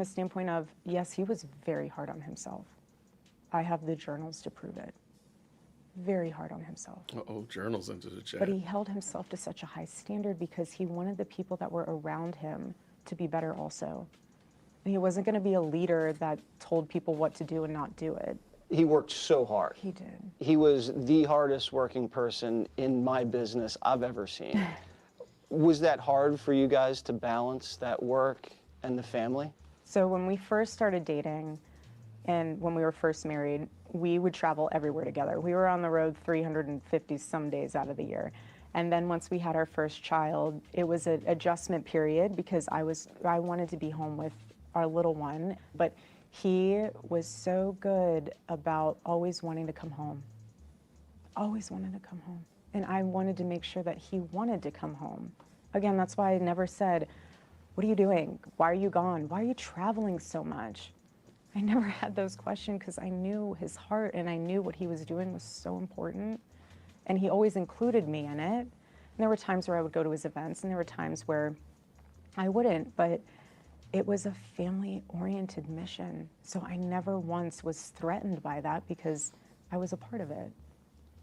The standpoint of, yes, he was very hard on himself. I have the journals to prove it. Very hard on himself. Uh-oh, journals into the chat. But he held himself to such a high standard because he wanted the people that were around him to be better also. And he wasn't going to be a leader that told people what to do and not do it. He worked so hard. He did. He was the hardest working person in my business I've ever seen. Was that hard for you guys to balance that work and the family? So when we first started dating and when we were first married, we would travel everywhere together. We were on the road 350 some days out of the year. And then once we had our first child, it was an adjustment period because I wanted to be home with our little one. But he was so good about always wanting to come home. Always wanted to come home. And I wanted to make sure that he wanted to come home. Again, that's why I never said, what are you doing? Why are you gone? Why are you traveling so much? I never had those questions because I knew his heart and I knew what he was doing was so important. And he always included me in it. And there were times where I would go to his events and there were times where I wouldn't, but it was a family-oriented mission. So I never once was threatened by that because I was a part of it.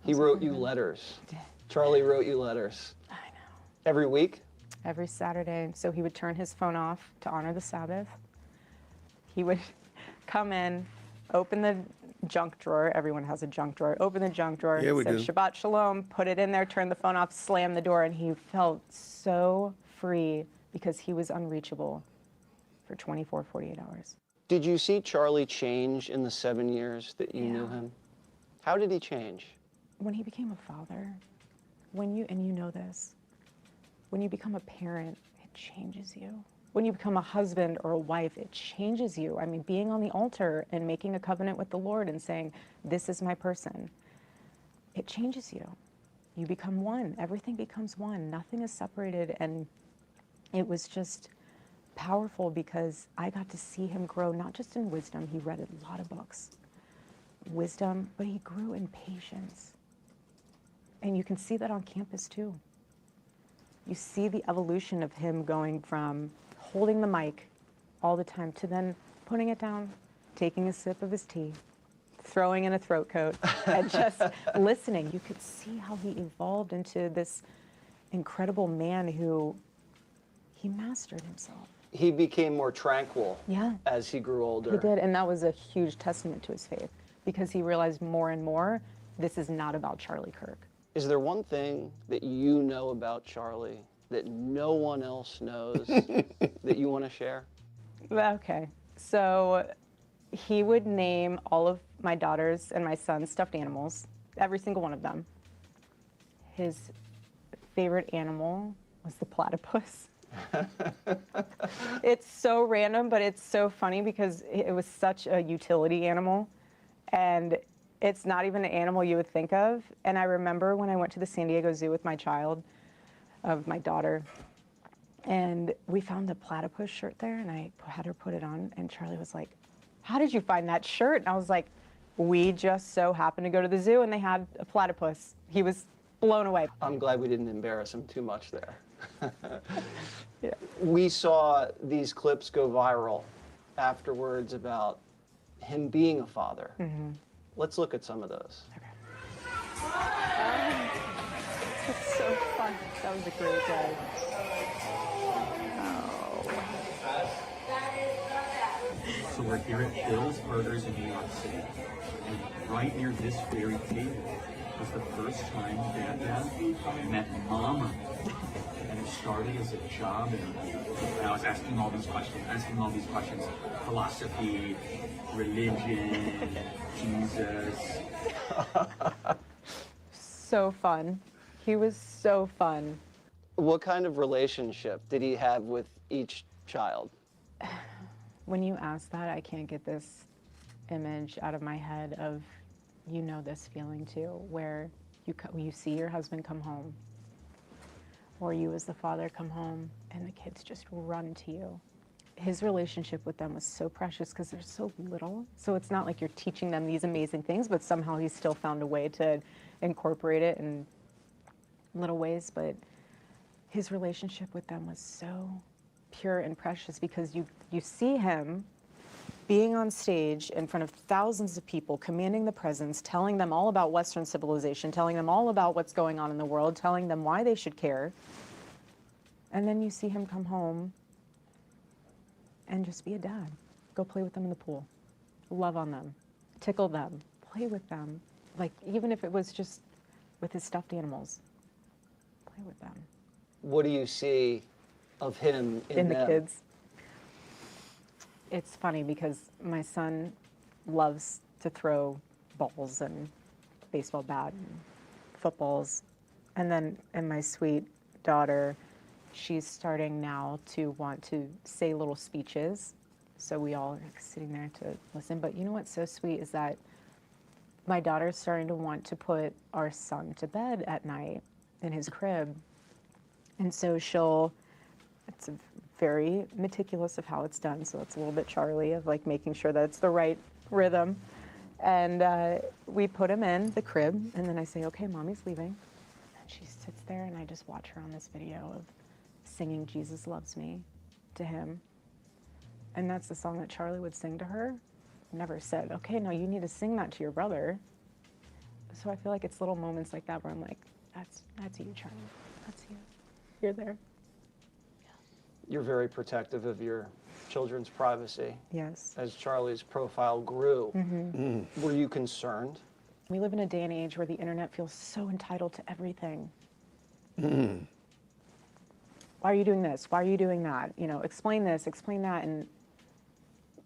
He wrote you letters. Charlie wrote you letters. I know. Every week? Every Saturday. So he would turn his phone off to honor the Sabbath. He would come in, open the junk drawer. Everyone has a junk drawer. Open the junk drawer. Yeah, we said, do. Shabbat Shalom, put it in there, turn the phone off, slam the door, and he felt so free because he was unreachable for 24, 48 hours. Did you see Charlie change in the 7 years that you knew Yeah. him? How did he change? When he became a father, and you know this, when you become a parent, it changes you. When you become a husband or a wife, it changes you. I mean, being on the altar and making a covenant with the Lord and saying, this is my person, it changes you. You become one. Everything becomes one. Nothing is separated. And it was just powerful because I got to see him grow, not just in wisdom. He read a lot of books. Wisdom, but he grew in patience. And you can see that on campus too. You see the evolution of him going from holding the mic all the time to then putting it down, taking a sip of his tea, throwing in a throat coat, and just listening. You could see how he evolved into this incredible man who he mastered himself. He became more tranquil Yeah. as he grew older. He did, and that was a huge testament to his faith because he realized more and more, this is not about Charlie Kirk. Is there one thing that you know about Charlie that no one else knows that you want to share? Okay, so he would name all of my daughters and my son's stuffed animals, every single one of them. His favorite animal was the platypus. It's so random, but it's so funny because it was such a utility animal, and it's not even an animal you would think of. And I remember when I went to the San Diego Zoo with my child, of my daughter, and we found a platypus shirt there, and I had her put it on, and Charlie was like, how did you find that shirt? And I was like, we just so happened to go to the zoo, and they had a platypus. He was blown away. I'm glad we didn't embarrass him too much there. Yeah. We saw these clips go viral afterwards about him being a father. Mm-hmm. Let's look at some of those. It's so fun. That was a great day. Oh. So we're here at Bill's Burgers in New York City. And right near this very table was the first time Dad met Mama. And it started as a job interview. And I was asking all these questions. Philosophy, religion, Jesus. So fun. He was so fun. What kind of relationship did he have with each child? When you ask that, I can't get this image out of my head of, you know this feeling too, where you see your husband come home, or you as the father come home, and the kids just run to you. His relationship with them was so precious because they're so little. So it's not like you're teaching them these amazing things, but somehow he still found a way to incorporate it in little ways. But his relationship with them was so pure and precious because you see him being on stage in front of thousands of people, commanding the presence, telling them all about Western civilization, telling them all about what's going on in the world, telling them why they should care. And then you see him come home and just be a dad. Go play with them in the pool. Love on them. Tickle them. Play with them. Like, even if it was just with his stuffed animals. Play with them. What do you see of him in The them? kids. It's funny because my son loves to throw balls and baseball bat and footballs. And my sweet daughter, she's starting now to want to say little speeches. So we all are sitting there to listen. But you know what's so sweet is that my daughter's starting to want to put our son to bed at night in his crib. And so it's very meticulous of how it's done. So it's a little bit Charlie of like making sure that it's the right rhythm. And we put him in the crib, and then I say, okay, mommy's leaving. And she sits there, and I just watch her on this video of singing Jesus Loves Me to him. And that's the song that Charlie would sing to her. Never said, okay, no, you need to sing that to your brother. So I feel like it's little moments like that where I'm like, that's you, Charlie. That's you. You're there. You're very protective of your children's privacy. Yes. As Charlie's profile grew, were you concerned? We live in a day and age where the internet feels so entitled to everything. Why are you doing this? Why are you doing that? You know, explain this, explain that. And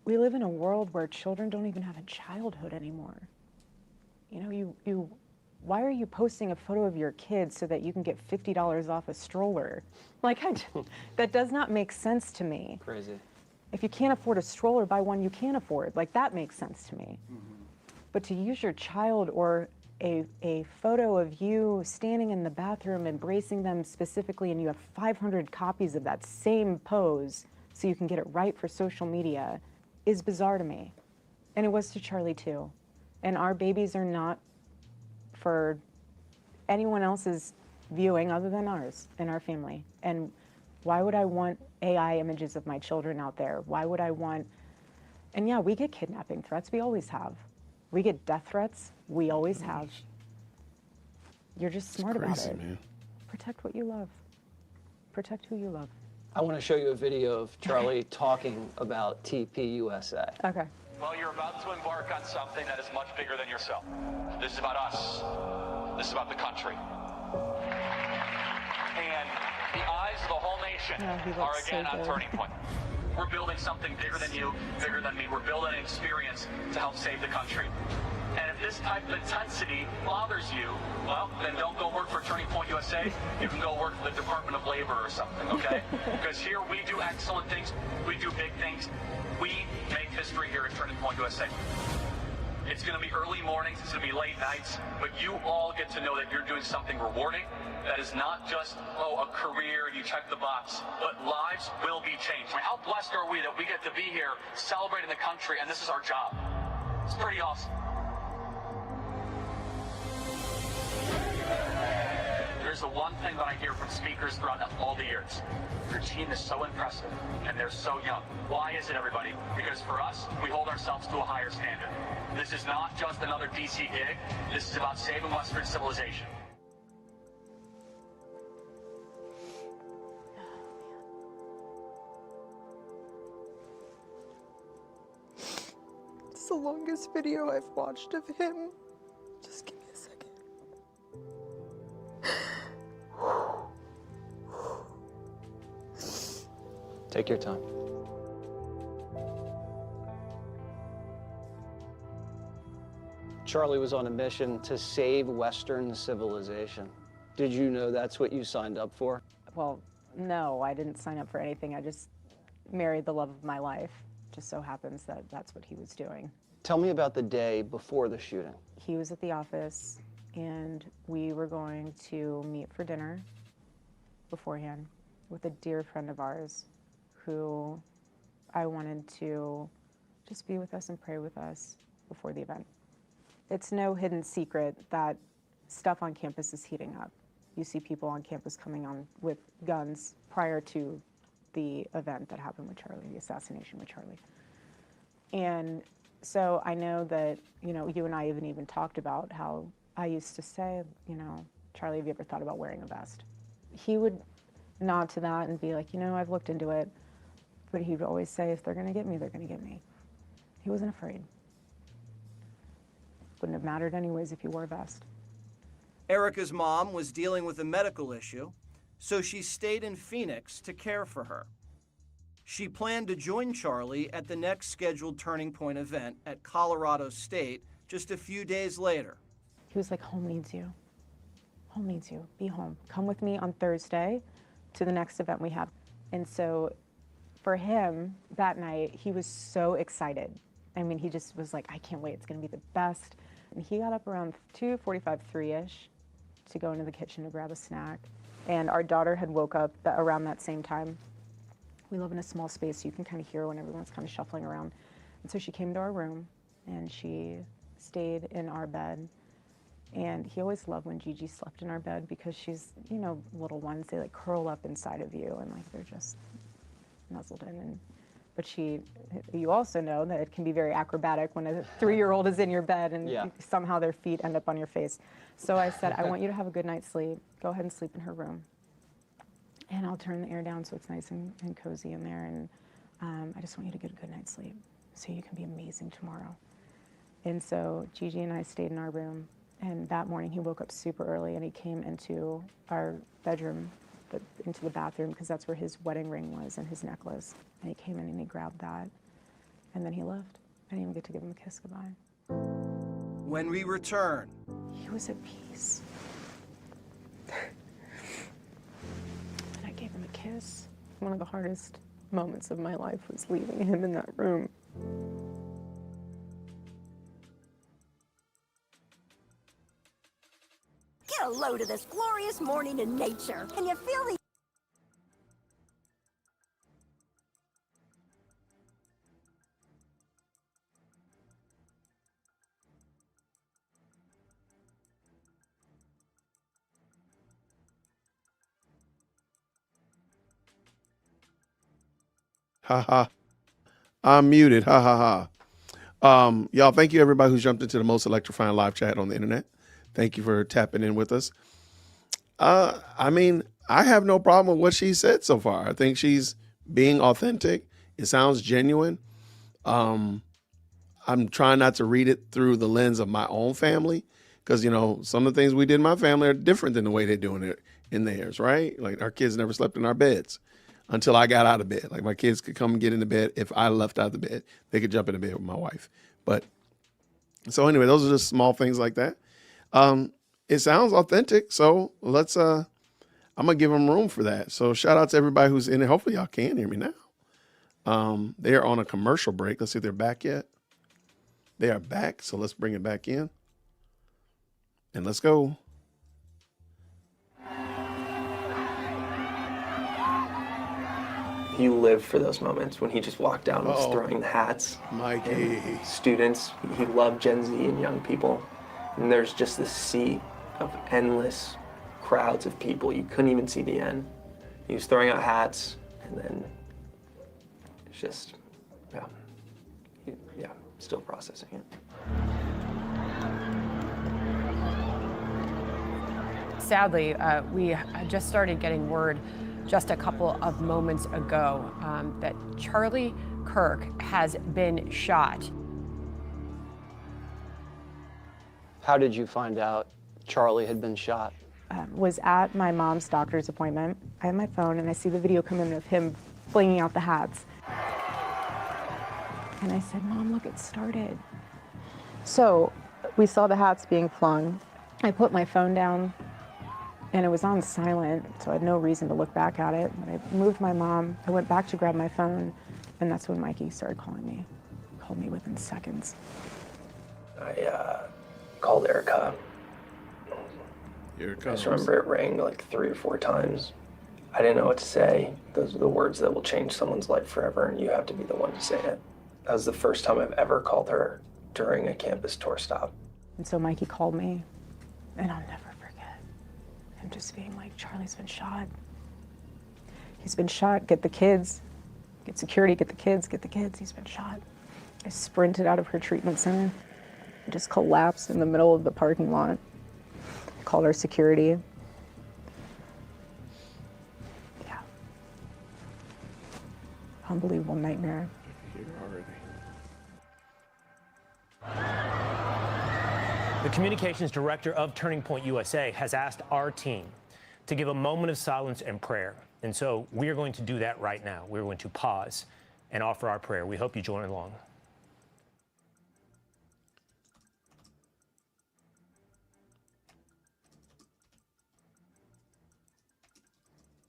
we live in a world where children don't even have a childhood anymore. You know, why are you posting a photo of your kids so that you can get $50 off a stroller? Like, that does not make sense to me. Crazy. If you can't afford a stroller, buy one you can afford. Like, that makes sense to me. But to use your child or a photo of you standing in the bathroom embracing them specifically, and you have 500 copies of that same pose so you can get it right for social media, is bizarre to me. And it was to Charlie too. And our babies are not for anyone else's viewing other than ours in our family. And why would I want AI images of my children out there? Why would I want, and yeah, we get kidnapping threats, we always have. We get death threats, we always have. You're just smart about it. Man. Protect what you love. Protect who you love. I want to show you a video of Charlie talking about TPUSA. Okay. Well, you're about to embark on something that is much bigger than yourself. This is about us. This is about the country. And the eyes of the whole nation Yeah, he are looks again so on good. Turning Point. We're building something bigger than you, bigger than me. We're building an experience to help save the country. And if this type of intensity bothers you, well, then don't go work for Turning Point USA. You can go work for the Department of Labor or something, okay? Because here we do excellent things. We do big things. We make history here at Turning Point USA. It's going to be early mornings, it's going to be late nights, but you all get to know that you're doing something rewarding. That is not just, a career and you check the box, but lives will be changed. I mean, how blessed are we that we get to be here celebrating the country, and this is our job. It's pretty awesome. There's the one thing that I hear from speakers throughout all the years. Your team is so impressive, and they're so young. Why is it, everybody? Because for us, we hold ourselves to a higher standard. This is not just another DC gig. This is about saving Western civilization. It's the longest video I've watched of him. Just give me a second. Take your time. Charlie was on a mission to save Western civilization. Did you know that's what you signed up for? Well, no, I didn't sign up for anything. I just married the love of my life. Just so happens that that's what he was doing. Tell me about the day before the shooting. He was at the office, and we were going to meet for dinner beforehand with a dear friend of ours who I wanted to just be with us and pray with us before the event. It's no hidden secret that stuff on campus is heating up. You see people on campus coming on with guns prior to the event that happened with Charlie, the assassination with Charlie. And so I know that, you know, you and I even talked about how I used to say, you know, Charlie, have you ever thought about wearing a vest? He would nod to that and be like, you know, I've looked into it. But he would always say, if they're going to get me, they're going to get me. He wasn't afraid. Wouldn't have mattered anyways if you wore a vest. Erika's mom was dealing with a medical issue, so she stayed in Phoenix to care for her. She planned to join Charlie at the next scheduled Turning Point event at Colorado State just a few days later. He was like, home needs you. Home needs you. Be home. Come with me on Thursday to the next event we have. And so for him, that night, he was so excited. I mean, he just was like, I can't wait. It's going to be the best. And he got up around 2:45, 3-ish to go into the kitchen to grab a snack. And our daughter had woke up around that same time. We live in a small space, so you can kind of hear when everyone's kind of shuffling around. And so she came to our room, and she stayed in our bed. And he always loved when Gigi slept in our bed because she's, you know, little ones, they like curl up inside of you and like they're just nuzzled in. But you also know that it can be very acrobatic when a 3-year-old is in your bed and somehow their feet end up on your face. So I said, I want you to have a good night's sleep. Go ahead and sleep in her room. And I'll turn the air down so it's nice and cozy in there. And I just want you to get a good night's sleep so you can be amazing tomorrow. And so Gigi and I stayed in our room. And that morning he woke up super early and he came into our bedroom, into the bathroom, because that's where his wedding ring was and his necklace. And he came in and he grabbed that. And then he left. I didn't even get to give him a kiss goodbye. When we return, He was at peace. And I gave him a kiss. One of the hardest moments of my life was leaving him in that room. Get a load of this glorious morning in nature. Can you feel the... Ha ha. I'm muted. Ha ha ha. Y'all, thank you everybody who's jumped into the most electrifying live chat on the internet. Thank you for tapping in with us. I mean, I have no problem with what she said so far. I think she's being authentic. It sounds genuine. I'm trying not to read it through the lens of my own family because, you know, some of the things we did in my family are different than the way they're doing it in theirs, right? Like our kids never slept in our beds until I got out of bed. Like my kids could come and get into bed. If I left out of the bed, they could jump into bed with my wife. But so anyway, those are just small things like that. It sounds authentic. So let's, I'm gonna give them room for that. So shout out to everybody who's in it. Hopefully y'all can hear me now. They're on a commercial break. Let's see if they're back yet. They are back. So let's bring it back in and let's go. He lived for those moments when he just walked down and was throwing the hats. Mikey. Students, he loved Gen Z and young people. And there's just this sea of endless crowds of people. You couldn't even see the end. He was throwing out hats, and then it's just, still processing it. Sadly, we just started getting word just a couple of moments ago that Charlie Kirk has been shot. How did you find out Charlie had been shot? Was at my mom's doctor's appointment. I have my phone and I see the video come in of him flinging out the hats. And I said, Mom, look, it started. So we saw the hats being flung. I put my phone down and it was on silent, so I had no reason to look back at it. But I moved my mom, I went back to grab my phone, and that's when Mikey started calling me. He called me within seconds. I called Erika. Here it I comes. just remember it rang like 3 or 4 times. I didn't know what to say. Those are the words that will change someone's life forever, and you have to be the one to say it. That was the first time I've ever called her during a campus tour stop. And so Mikey called me, and I'll never forget him just being like, Charlie's been shot. He's been shot. Get the kids. Get security. Get the kids. Get the kids. He's been shot. I sprinted out of her treatment center. I just collapsed in the middle of the parking lot. I called our security. Yeah. Unbelievable nightmare. The communications director of Turning Point USA has asked our team to give a moment of silence and prayer. And so we are going to do that right now. We're going to pause and offer our prayer. We hope you join along.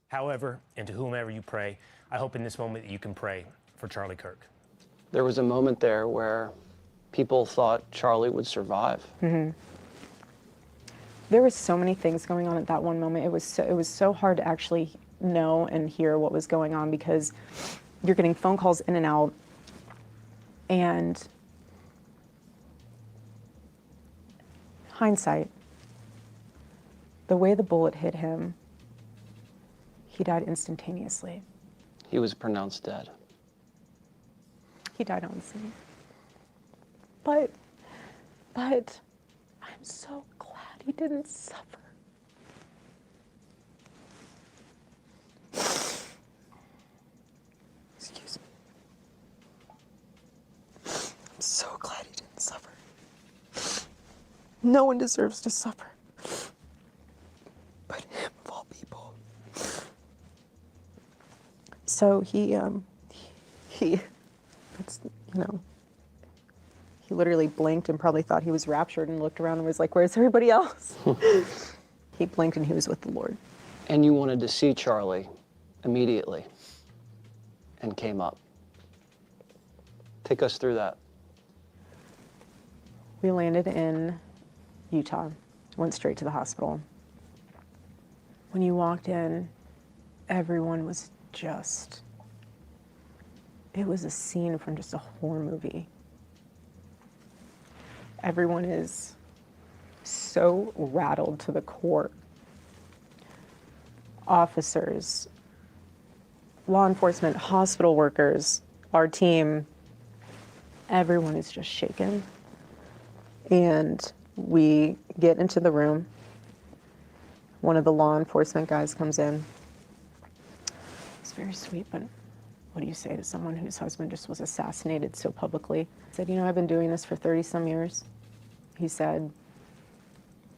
However, and to whomever you pray, I hope in this moment that you can pray for Charlie Kirk. There was a moment there where people thought Charlie would survive. Mm-hmm. There were so many things going on at that one moment. It was so hard to actually know and hear what was going on because you're getting phone calls in and out, and hindsight, the way the bullet hit him, he died instantaneously. He was pronounced dead. He died on scene. But I'm so glad he didn't suffer. Excuse me. I'm so glad he didn't suffer. No one deserves to suffer. But him of all people. So he literally blinked and probably thought he was raptured and looked around and was like, where's everybody else? He blinked and he was with the Lord. And you wanted to see Charlie immediately and came up. Take us through that. We landed in Utah, went straight to the hospital. When you walked in, everyone was just, it was a scene from just a horror movie. Everyone is so rattled to the core. Officers, law enforcement, hospital workers, our team, everyone is just shaken. And we get into the room. One of the law enforcement guys comes in. It's very sweet, but what do you say to someone whose husband just was assassinated so publicly? He said, I've been doing this for 30-some years. He said,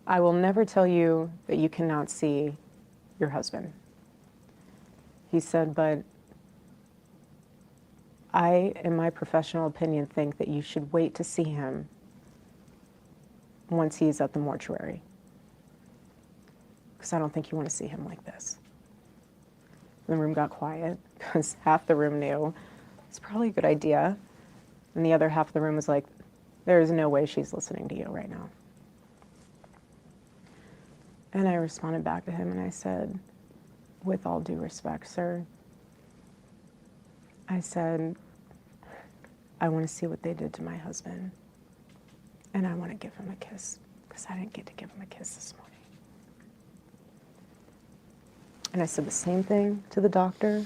I will never tell you that you cannot see your husband. He said, but I, in my professional opinion, think that you should wait to see him once he's at the mortuary. Because I don't think you want to see him like this. The room got quiet because half the room knew it's probably a good idea. And the other half of the room was like, there is no way she's listening to you right now. And I responded back to him and I said, with all due respect, sir, I said, I want to see what they did to my husband. And I want to give him a kiss because I didn't get to give him a kiss this morning. And I said the same thing to the doctor.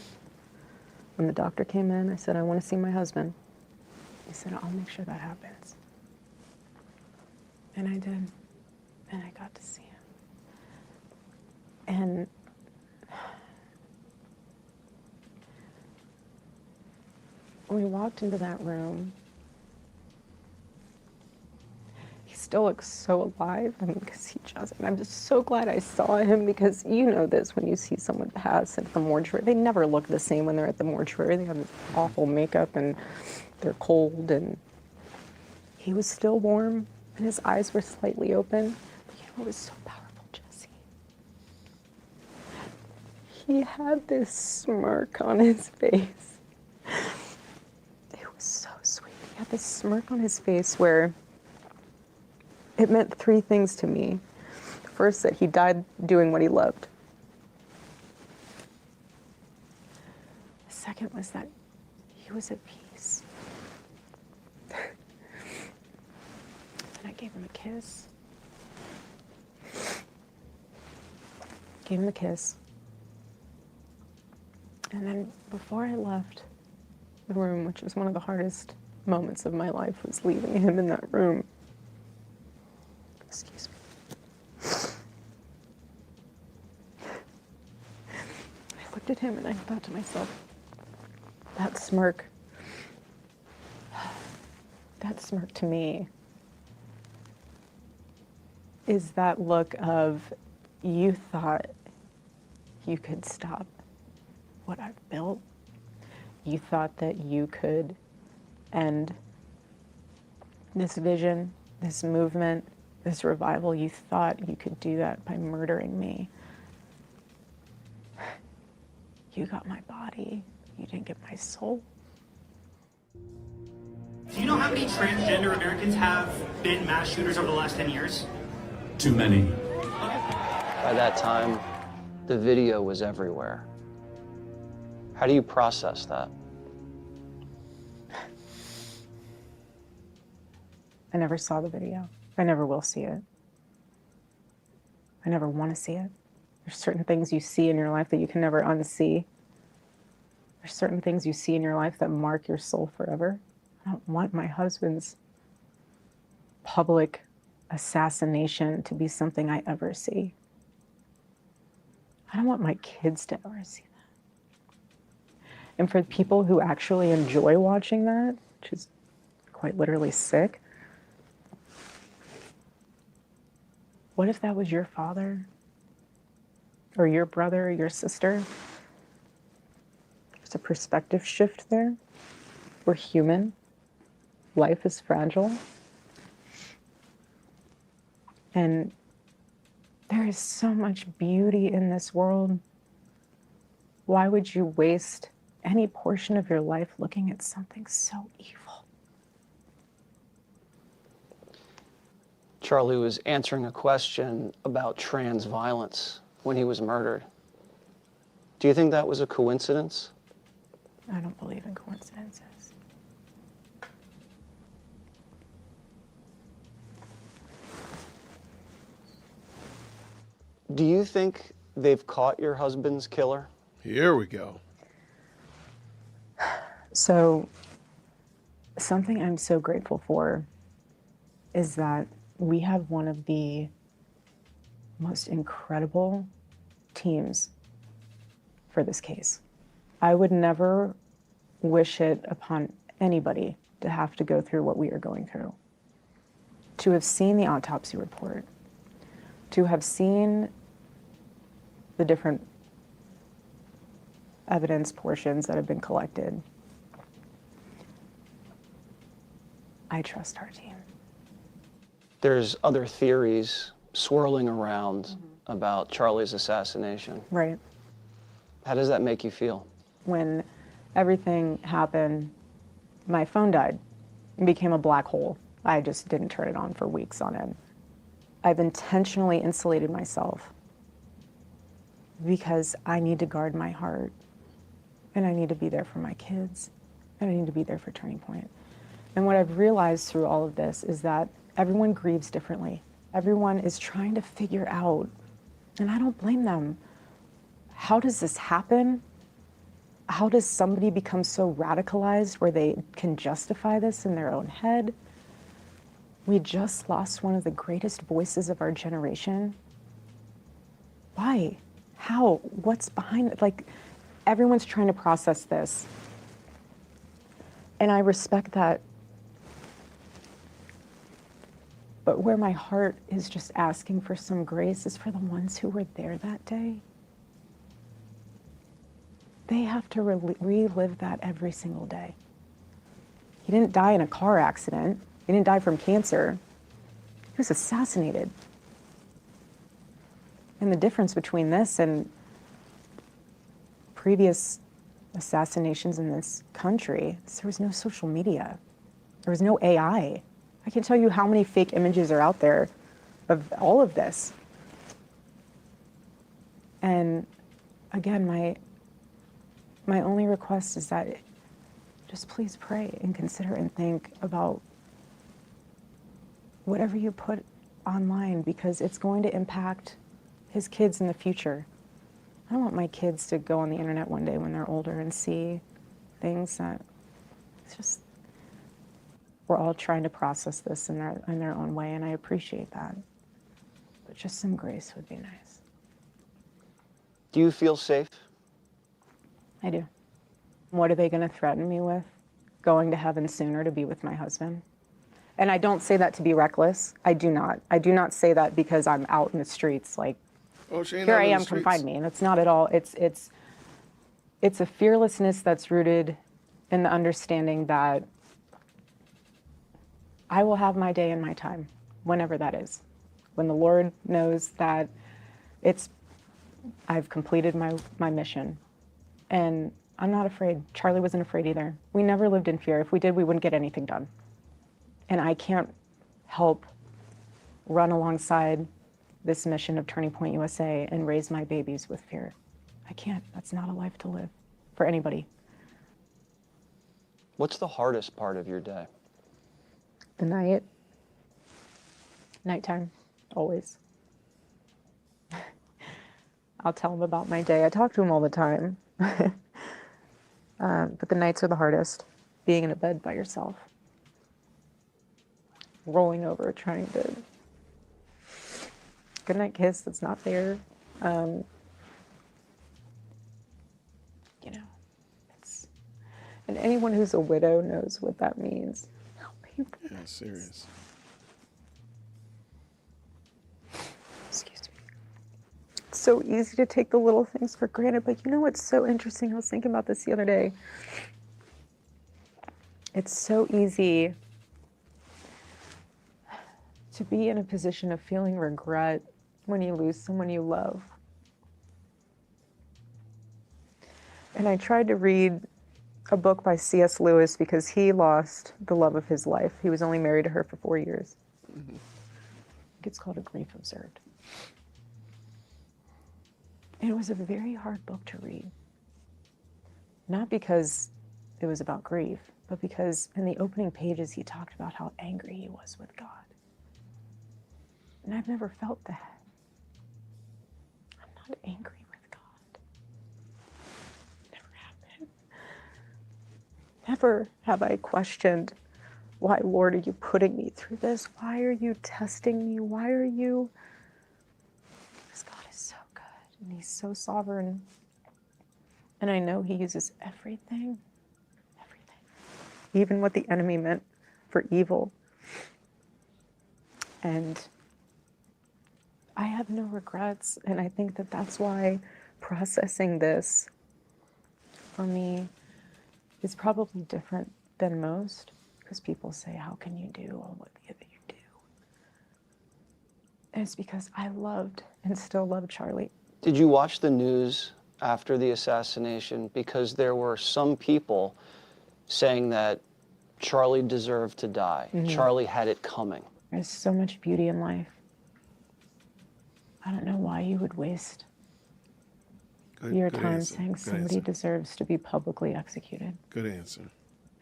When the doctor came in, I said, I want to see my husband. He said, I'll make sure that happens. And I did. And I got to see him. And when we walked into that room, he still looks so alive. Because he just, and I'm just so glad I saw him because you know this when you see someone pass at the mortuary. They never look the same when they're at the mortuary. They have this awful makeup and they're cold, and he was still warm and his eyes were slightly open. But it was so powerful, Jesse. He had this smirk on his face. It was so sweet. He had this smirk on his face where it meant three things to me. First, that he died doing what he loved. The second was that he was at peace. And I gave him a kiss. Gave him a kiss. And then before I left the room, which was one of the hardest moments of my life, was leaving him in that room. Excuse me. I looked at him and I thought to myself, that smirk to me is that look of, you thought you could stop what I've built. You thought that you could end this vision, this movement, this revival. You thought you could do that by murdering me. You got my body. You didn't get my soul. Do you know how many transgender Americans have been mass shooters over the last 10 years? Too many. By that time, the video was everywhere. How do you process that? I never saw the video. I never will see it. I never want to see it. There's certain things you see in your life that you can never unsee. There's certain things you see in your life that mark your soul forever. I don't want my husband's public assassination to be something I ever see. I don't want my kids to ever see that. And for people who actually enjoy watching that, which is quite literally sick, what if that was your father or your brother or your sister? There's a perspective shift there. We're human. Life is fragile. And there is so much beauty in this world. Why would you waste any portion of your life looking at something so evil? Charlie was answering a question about trans violence when he was murdered. Do you think that was a coincidence? I don't believe in coincidences. Do you think they've caught your husband's killer? Here we go. So, something I'm so grateful for is that we have one of the most incredible teams for this case. I would never wish it upon anybody to have to go through what we are going through. To have seen the autopsy report, to have seen the different evidence portions that have been collected, I trust our team. There's other theories swirling around about Charlie's assassination. Right. How does that make you feel? When everything happened, my phone died and became a black hole. I just didn't turn it on for weeks on end. I've intentionally insulated myself because I need to guard my heart, and I need to be there for my kids, and I need to be there for Turning Point. And what I've realized through all of this is that everyone grieves differently. Everyone is trying to figure out, and I don't blame them, how does this happen? How does somebody become so radicalized where they can justify this in their own head? We just lost one of the greatest voices of our generation. Why? How? What's behind it? Like, everyone's trying to process this. And I respect that. But where my heart is just asking for some grace is for the ones who were there that day. They have to relive that every single day. He didn't die in a car accident. He didn't die from cancer. He was assassinated. And the difference between this and previous assassinations in this country is there was no social media. There was no AI. I can tell you how many fake images are out there of all of this. And again, my only request is that just please pray and consider and think about whatever you put online, because it's going to impact his kids in the future. I don't want my kids to go on the internet one day when they're older and see things that it's just, we're all trying to process this in their own way, and I appreciate that. But just some grace would be nice. Do you feel safe? I do. What are they going to threaten me with? Going to heaven sooner to be with my husband? And I don't say that to be reckless. I do not. I do not say that because I'm out in the streets like, Oh, she ain't here out I in the am, come streets. find me. And it's not at all. It's a fearlessness that's rooted in the understanding that I will have my day and my time, whenever that is. When the Lord knows that I've completed my mission. And I'm not afraid. Charlie wasn't afraid either. We never lived in fear. If we did, we wouldn't get anything done. And I can't help run alongside this mission of Turning Point USA and raise my babies with fear. I can't. That's not a life to live for anybody. What's the hardest part of your day? The nighttime, always. I'll tell him about my day. I talk to him all the time. But the nights are the hardest. Being in a bed by yourself. Rolling over, trying to goodnight kiss that's not there. You know, and anyone who's a widow knows what that means. How painful. Yeah, serious. Excuse me. It's so easy to take the little things for granted, but you know what's so interesting? I was thinking about this the other day. It's so easy to be in a position of feeling regret when you lose someone you love. And I tried to read a book by C.S. Lewis because he lost the love of his life. He was only married to her for 4 years. I think it's called A Grief Observed. And it was a very hard book to read. Not because it was about grief, but because in the opening pages he talked about how angry he was with God. And I've never felt that. I'm not angry with God. Never have been. Never have I questioned, why, Lord, are you putting me through this? Why are you testing me? Why are you? Because God is so good and he's so sovereign. And I know he uses everything, even what the enemy meant for evil. And I have no regrets, and I think that that's why processing this for me is probably different than most, because people say, how can you do all what you do? And it's because I loved and still love Charlie. Did you watch the news after the assassination? Because there were some people saying that Charlie deserved to die. Mm-hmm. Charlie had it coming. There's so much beauty in life. I don't know why you would waste your time answer. saying Good somebody answer. deserves to be publicly executed Good answer.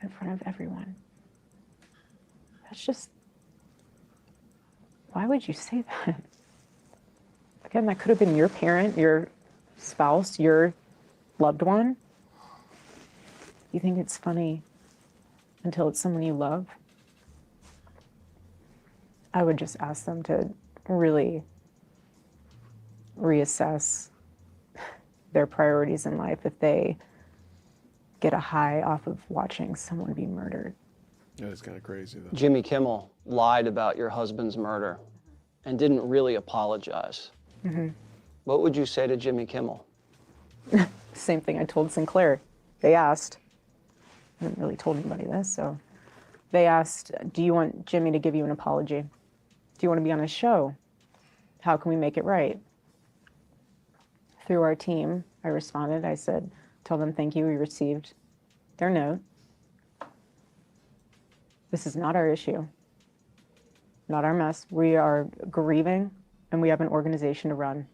in front of everyone. That's just, why would you say that? Again, that could have been your parent, your spouse, your loved one. You think it's funny until it's someone you love? I would just ask them to really reassess their priorities in life if they get a high off of watching someone be murdered. That is kind of crazy, though. Jimmy Kimmel lied about your husband's murder and didn't really apologize. Mm-hmm. What would you say to Jimmy Kimmel? Same thing I told Sinclair. They asked, I haven't really told anybody this, so they asked, do you want Jimmy to give you an apology? Do you want to be on his show? How can we make it right? Through our team, I responded. I said, tell them thank you, we received their note. This is not our issue, not our mess. We are grieving and we have an organization to run.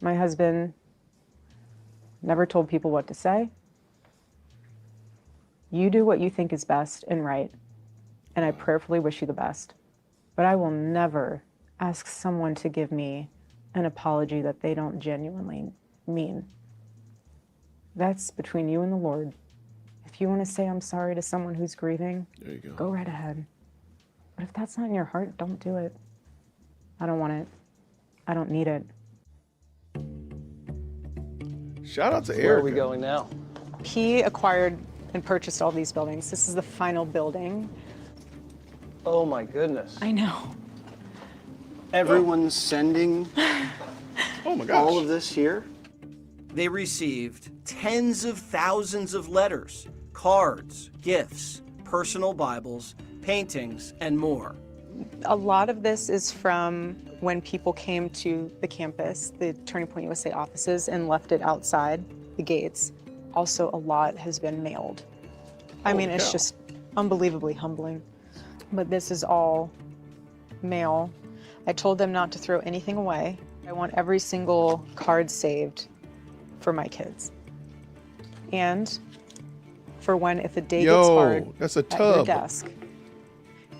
My husband never told people what to say. You do what you think is best and right, and I prayerfully wish you the best. But I will never ask someone to give me an apology that they don't genuinely mean. That's between you and the Lord. If you want to say I'm sorry to someone who's grieving, There you go. go right ahead. But if that's not in your heart, don't do it. I don't want it. I don't need it. Shout out to Erika. Where are we going now? He acquired and purchased all these buildings. This is the final building. Oh my goodness. I know. Everyone's sending Oh my gosh. all of this here? They received tens of thousands of letters, cards, gifts, personal Bibles, paintings, and more. A lot of this is from when people came to the campus, the Turning Point USA offices, and left it outside the gates. Also, a lot has been mailed. I mean, it's just unbelievably humbling. But this is all mail. I told them not to throw anything away. I want every single card saved for my kids. And for when, if the day gets hard that's a at your tub. desk,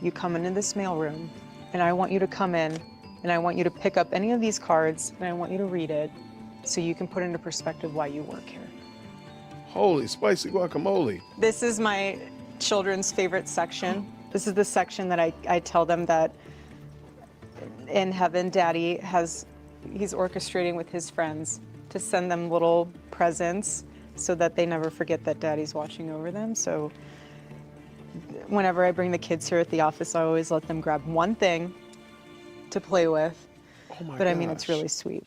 you come into this mailroom, and I want you to come in, and I want you to pick up any of these cards, and I want you to read it so you can put into perspective why you work here. Holy spicy guacamole. This is my children's favorite section. This is the section that I tell them that in heaven, Daddy he's orchestrating with his friends to send them little presents so that they never forget that Daddy's watching over them. So whenever I bring the kids here at the office, I always let them grab one thing to play with. Oh my But I gosh. mean, it's really sweet.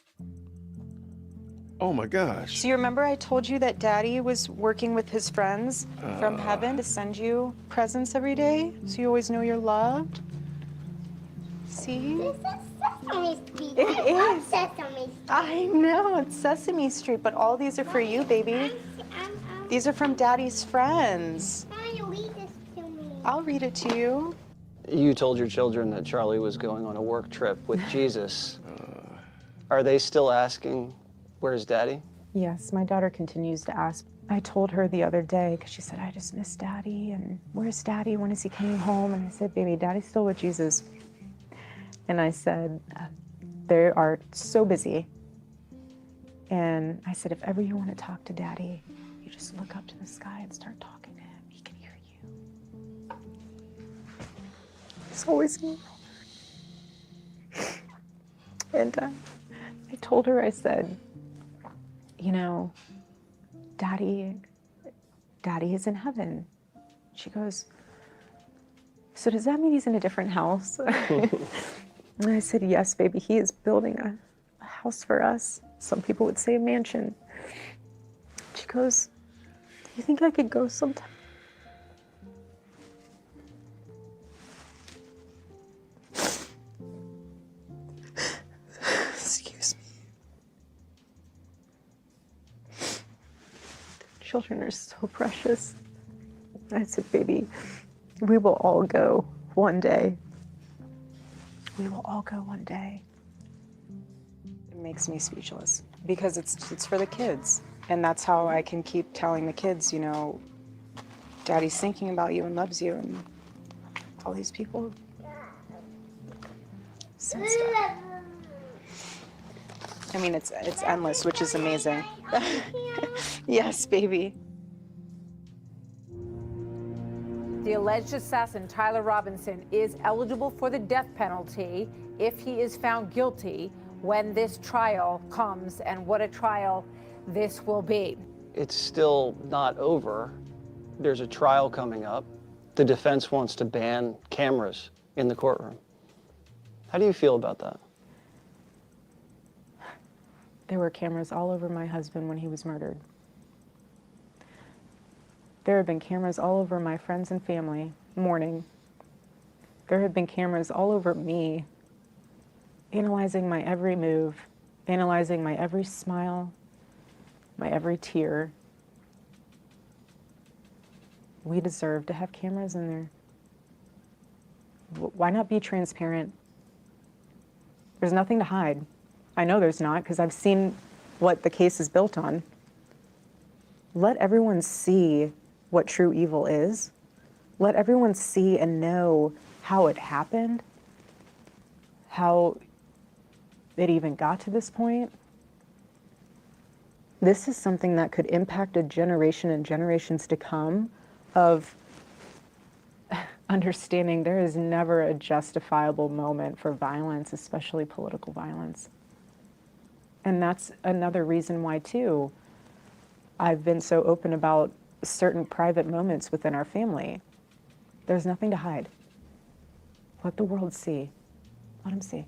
Oh my gosh. So you remember I told you that Daddy was working with his friends from heaven to send you presents every day so you always know you're loved? See? This is Sesame Street. It I love is. Sesame Street. I know, it's Sesame Street, but all these are for you, baby. These are from Daddy's friends. Why don't you read this to me? I'll read it to you. You told your children that Charlie was going on a work trip with Jesus. Are they still asking, where's Daddy? Yes, my daughter continues to ask. I told her the other day, because she said, I just miss Daddy, and where's Daddy? When is he coming home? And I said, baby, Daddy's still with Jesus. And I said, they are so busy. And I said, if ever you want to talk to Daddy, you just look up to the sky and start talking to him. He can hear you. It's always me. And I told her, I said, you know, Daddy is in heaven. She goes, so does that mean he's in a different house? And I said, yes, baby, he is building a house for us. Some people would say a mansion. She goes, do you think I could go sometime? Excuse me. Children are so precious. I said, baby, we will all go one day. We will all go one day. It makes me speechless because it's for the kids. And that's how I can keep telling the kids, you know, Daddy's thinking about you and loves you, and all these people send stuff. I mean, it's endless, which is amazing. Yes, baby. The alleged assassin, Tyler Robinson, is eligible for the death penalty if he is found guilty when this trial comes, and what a trial this will be. It's still not over. There's a trial coming up. The defense wants to ban cameras in the courtroom. How do you feel about that? There were cameras all over my husband when he was murdered. There have been cameras all over my friends and family mourning. There have been cameras all over me, analyzing my every move, analyzing my every smile, my every tear. We deserve to have cameras in there. Why not be transparent? There's nothing to hide. I know there's not, because I've seen what the case is built on. Let everyone see what true evil is. Let everyone see and know how it happened, how it even got to this point. This is something that could impact a generation and generations to come of understanding there is never a justifiable moment for violence, especially political violence. And that's another reason why, too, I've been so open about certain private moments within our family. There's nothing to hide. Let the world see. Let them see.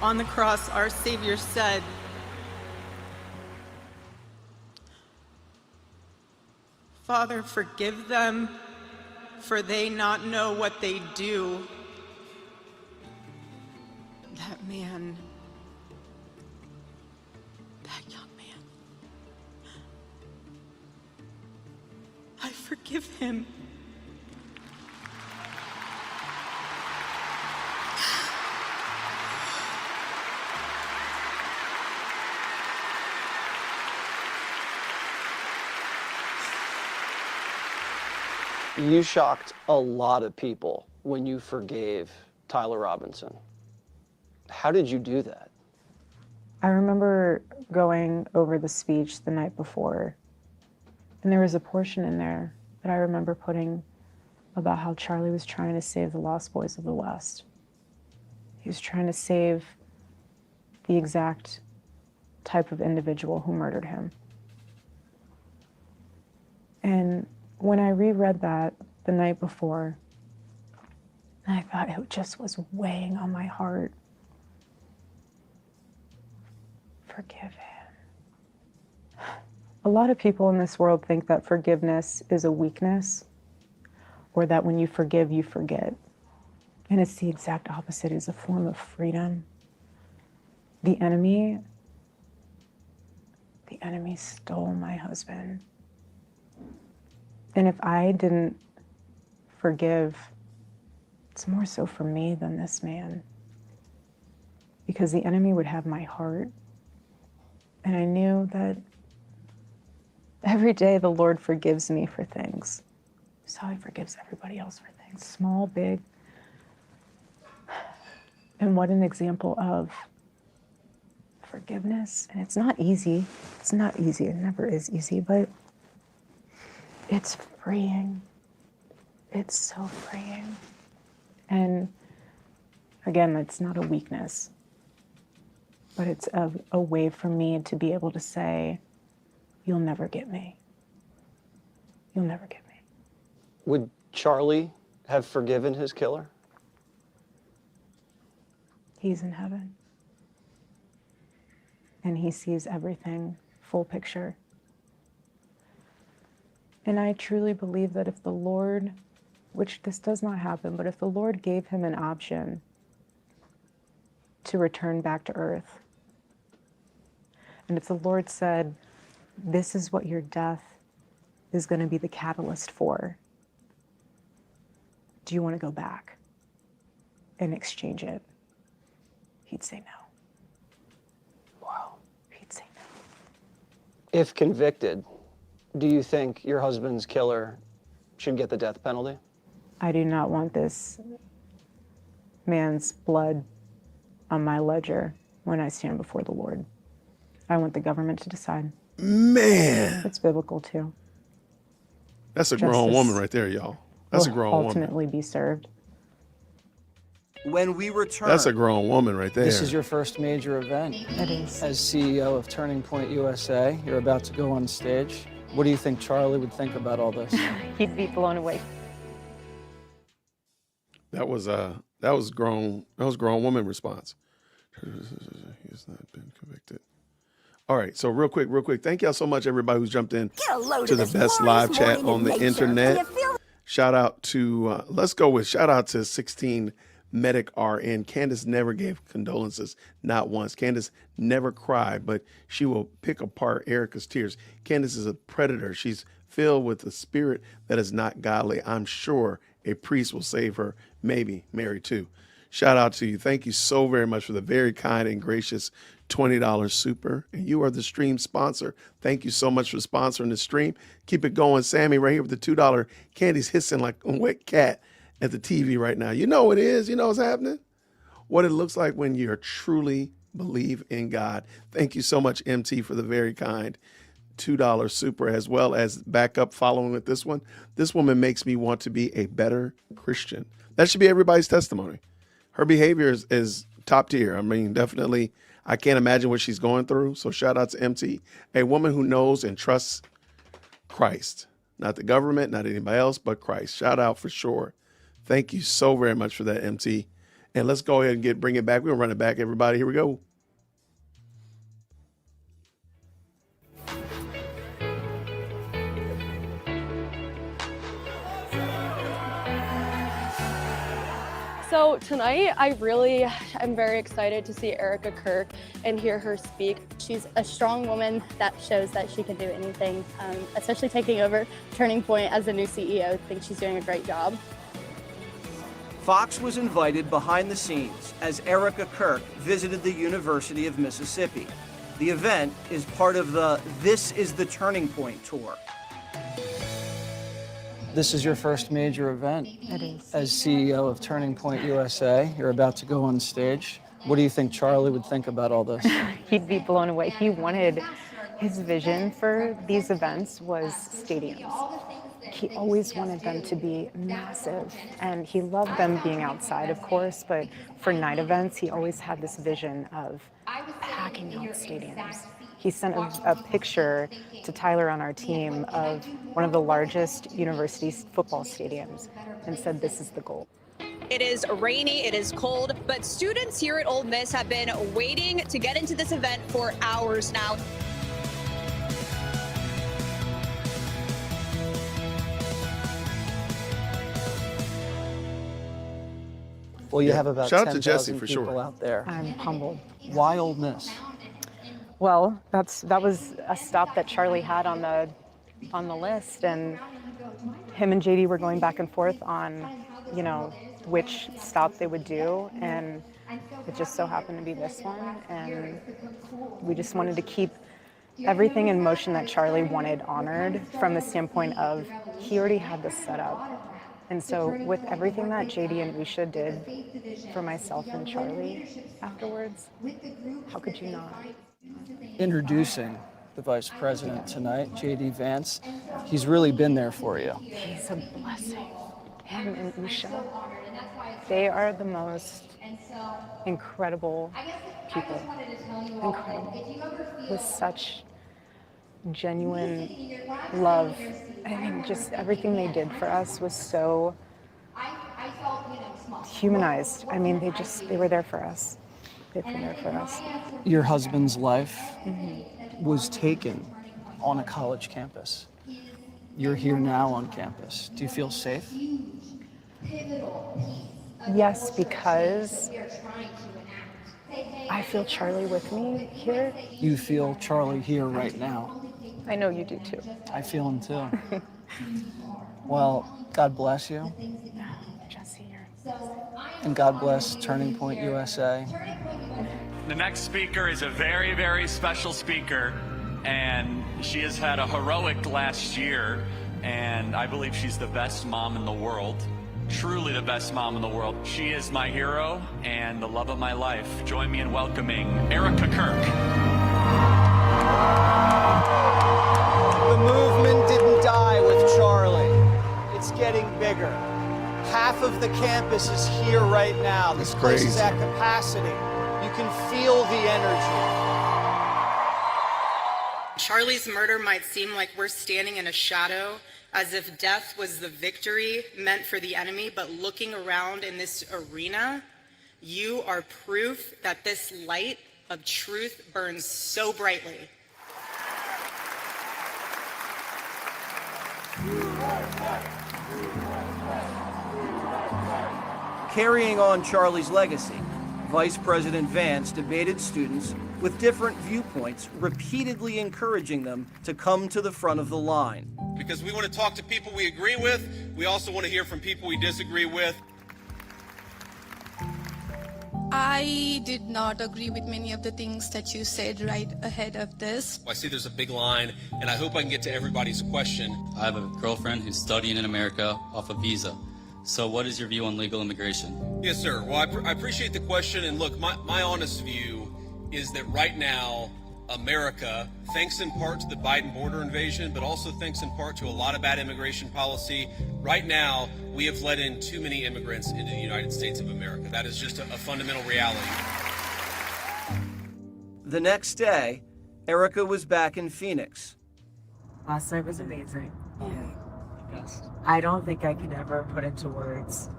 On the cross, our Savior said, "Father, forgive them, for they not know what they do." That man, that young man, I forgive him. You shocked a lot of people when you forgave Tyler Robinson. How did you do that? I remember going over the speech the night before, and there was a portion in there that I remember putting about how Charlie was trying to save the Lost Boys of the West. He was trying to save the exact type of individual who murdered him. And when I reread that the night before, I thought it just was weighing on my heart. Forgive him. A lot of people in this world think that forgiveness is a weakness, or that when you forgive, you forget. And it's the exact opposite. It's a form of freedom. The enemy stole my husband. And if I didn't forgive, it's more so for me than this man. Because the enemy would have my heart. And I knew that every day the Lord forgives me for things. Just how he forgives everybody else for things, small, big. And what an example of forgiveness. And it's not easy. It's not easy. It never is easy, but it's freeing. It's so freeing. And again, it's not a weakness, but it's a way for me to be able to say, you'll never get me. You'll never get me. Would Charlie have forgiven his killer? He's in heaven. And he sees everything, full picture. And I truly believe that if the Lord, which this does not happen, but if the Lord gave him an option to return back to earth, and if the Lord said, this is what your death is going to be the catalyst for, do you want to go back and exchange it? He'd say no. Wow. He'd say no. If convicted, do you think your husband's killer should get the death penalty? I do not want this man's blood on my ledger when I stand before the Lord. I want the government to decide. Man. It's biblical too. That's a grown woman right there, y'all. That's a grown woman. Ultimately be served. When we return. That's a grown woman right there. This is your first major event. It is. As CEO of Turning Point USA, you're about to go on stage. What do you think Charlie would think about all this? He'd be blown away. That was grown woman response. He's not been convicted. All right, so real quick. Thank y'all so much, everybody who's jumped in to the best live chat on the internet. Shout out to, shout out to 16 Medic RN. Candace never gave condolences, not once. Candace never cried, but she will pick apart Erika's tears. Candace is a predator. She's filled with a spirit that is not godly. I'm sure a priest will save her, maybe Mary too. Shout out to you. Thank you so very much for the very kind and gracious $20 super. And you are the stream sponsor. Thank you so much for sponsoring the stream. Keep it going. Sammy right here with the $2. Candy's hissing like a wet cat at the TV right now. You know it is. You know what's happening. what it looks like when you truly believe in God. Thank you so much, MT, for the very kind $2 super, as well as backup following with this one. This woman makes me want to be a better Christian. That should be everybody's testimony. Her behavior is top tier. I mean, definitely, I can't imagine what she's going through. So shout out to MT, a woman who knows and trusts Christ, not the government, not anybody else, but Christ. Shout out for sure. Thank you so very much for that, MT. And let's go ahead and bring it back. We're gonna run it back, everybody. Here we go. So tonight, I really am very excited to see Erika Kirk and hear her speak. She's a strong woman that shows that she can do anything, especially taking over Turning Point as the new CEO. I think she's doing a great job. Fox was invited behind the scenes as Erika Kirk visited the University of Mississippi. The event is part of the This is the Turning Point tour. This is your first major event. It is. As CEO of Turning Point USA, you're about to go on stage. What do you think Charlie would think about all this? He'd be blown away. He wanted, his vision for these events was stadiums. He always wanted them to be massive, and he loved them being outside, of course, but for night events, he always had this vision of packing out stadiums. He sent a picture to Tyler on our team of one of the largest university football stadiums and said, this is the goal. It is rainy, it is cold, but students here at Ole Miss have been waiting to get into this event for hours now. Well, you have about Shout out to 10,000 Jesse for people sure. out there. I'm humbled. Why Ole Miss? Well, that was a stop that Charlie had on the list, and him and JD were going back and forth on, you know, which stop they would do, and it just so happened to be this one, and we just wanted to keep everything in motion that Charlie wanted honored from the standpoint of he already had this set up. And so with everything that JD and Risha did for myself and Charlie afterwards, how could you not? Introducing the Vice President tonight, JD Vance. He's really been there for you. He's a blessing. Him and Usha, they are the most incredible people. Incredible. With such genuine love. I mean, just everything they did for us was so humanized. I mean, they were there for us. They've been there for us. Your husband's life was taken on a college campus. You're here now on campus. Do you feel safe? Yes, because I feel Charlie with me here. You feel Charlie here right now. I know you do too. I feel him too. Well, God bless you. Jesse, and God bless Turning Point USA. The next speaker is a very, very special speaker, and she has had a heroic last year, and I believe she's the best mom in the world. Truly the best mom in the world. She is my hero and the love of my life. Join me in welcoming Erika Kirk. The movement didn't die with Charlie. It's getting bigger. Half of the campus is here right now. This place is at capacity. You can feel the energy. Charlie's murder might seem like we're standing in a shadow, as if death was the victory meant for the enemy, but looking around in this arena, you are proof that this light of truth burns so brightly. Carrying on Charlie's legacy, Vice President Vance debated students with different viewpoints, repeatedly encouraging them to come to the front of the line. Because we want to talk to people we agree with. We also want to hear from people we disagree with. I did not agree with many of the things that you said right ahead of this. I see there's a big line, and I hope I can get to everybody's question. I have a girlfriend who's studying in America off a visa. So what is your view on legal immigration? Yes, sir. Well, I appreciate the question. And look, my honest view is that right now, America, thanks in part to the Biden border invasion, but also thanks in part to a lot of bad immigration policy, right now, we have let in too many immigrants into the United States of America. That is just a fundamental reality. The next day, Erika was back in Phoenix. Last night was amazing. I don't think I could ever put into words.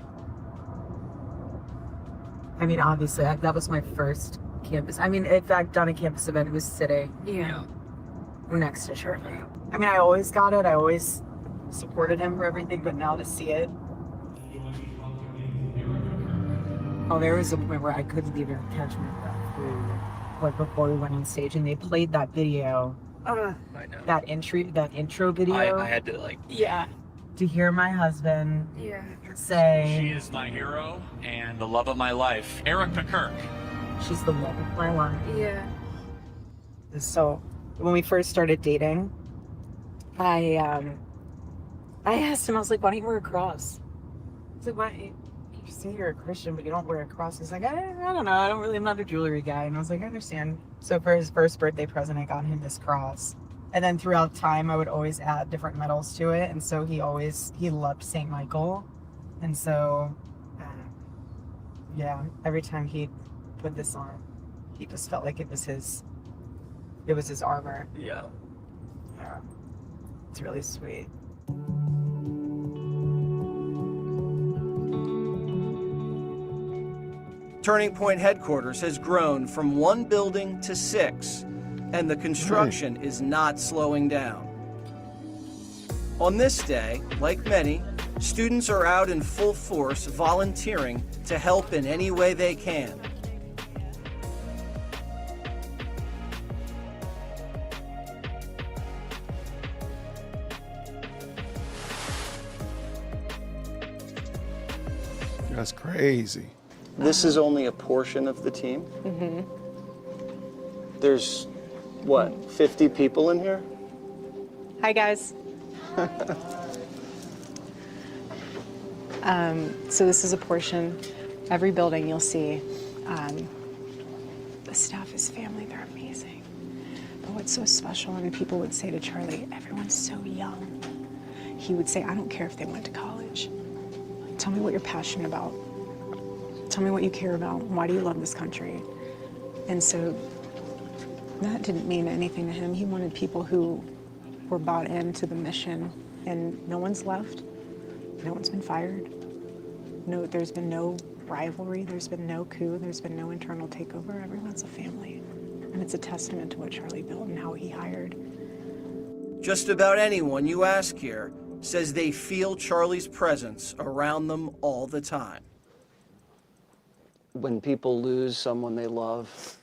I mean, obviously, that was my first campus. I mean, in fact, on a campus event, it was sitting next to Shirley. I mean, I always got it. I always supported him for everything, but now to see it. Oh, there was a point where I couldn't even catch my breath. Like before we went on stage, and they played that video. That intro video. I had to like. Yeah. To hear my husband say, She is my hero and the love of my life. Erika Kirk. she's the love of my life. Yeah. So when we first started dating, I asked him, I was like, why don't you wear a cross? I was like, why? You say you're a Christian, but you don't wear a cross. He's like, I don't know. I'm not a jewelry guy. And I was like, I understand. So for his first birthday present, I got him this cross. And then throughout time, I would always add different medals to it. And so he loved St. Michael. And so, every time he'd put this on, he just felt like it was his armor. Yeah. It's really sweet. Turning Point headquarters has grown from 1 building to 6, and the construction is not slowing down. On this day, like many, students are out in full force volunteering to help in any way they can. That's crazy. This is only a portion of the team. Mm-hmm. There's, what, 50 people in here? Hi, guys. So this is a portion. Every building you'll see, the staff is family. They're amazing. But what's so special, and people would say to Charlie, everyone's so young. He would say, I don't care if they went to college. Tell me what you're passionate about. Tell me what you care about. Why do you love this country? And so that didn't mean anything to him. He wanted people who were bought into the mission, and no one's left. No one's been fired. No, there's been no rivalry. There's been no coup. There's been no internal takeover. Everyone's a family. And it's a testament to what Charlie built and how he hired. Just about anyone you ask here says they feel Charlie's presence around them all the time. When people lose someone they love,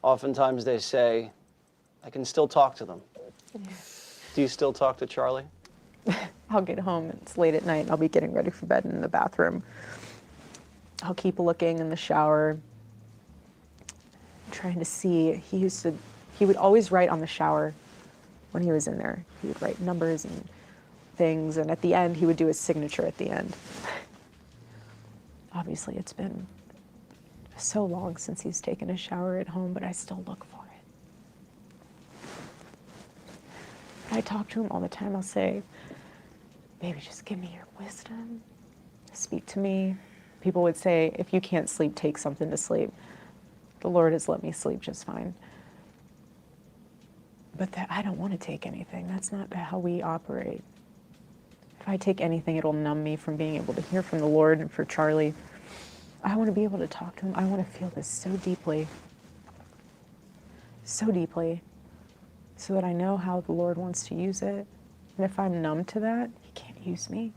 oftentimes they say, I can still talk to them. Do you still talk to Charlie? I'll get home, it's late at night, I'll be getting ready for bed in the bathroom. I'll keep looking in the shower, trying to see. He would always write on the shower when he was in there. He would write numbers and things, and at the end, he would do his signature at the end. Obviously, it's been so long since he's taken a shower at home, but I still look for it. I talk to him all the time. I'll say, baby, just give me your wisdom. Speak to me. People would say, if you can't sleep, take something to sleep. The Lord has let me sleep just fine. But I don't want to take anything. That's not how we operate. If I take anything, it'll numb me from being able to hear from the Lord. And for Charlie, I want to be able to talk to him. I want to feel this so deeply, so that I know how the Lord wants to use it. And if I'm numb to that, he can't use me.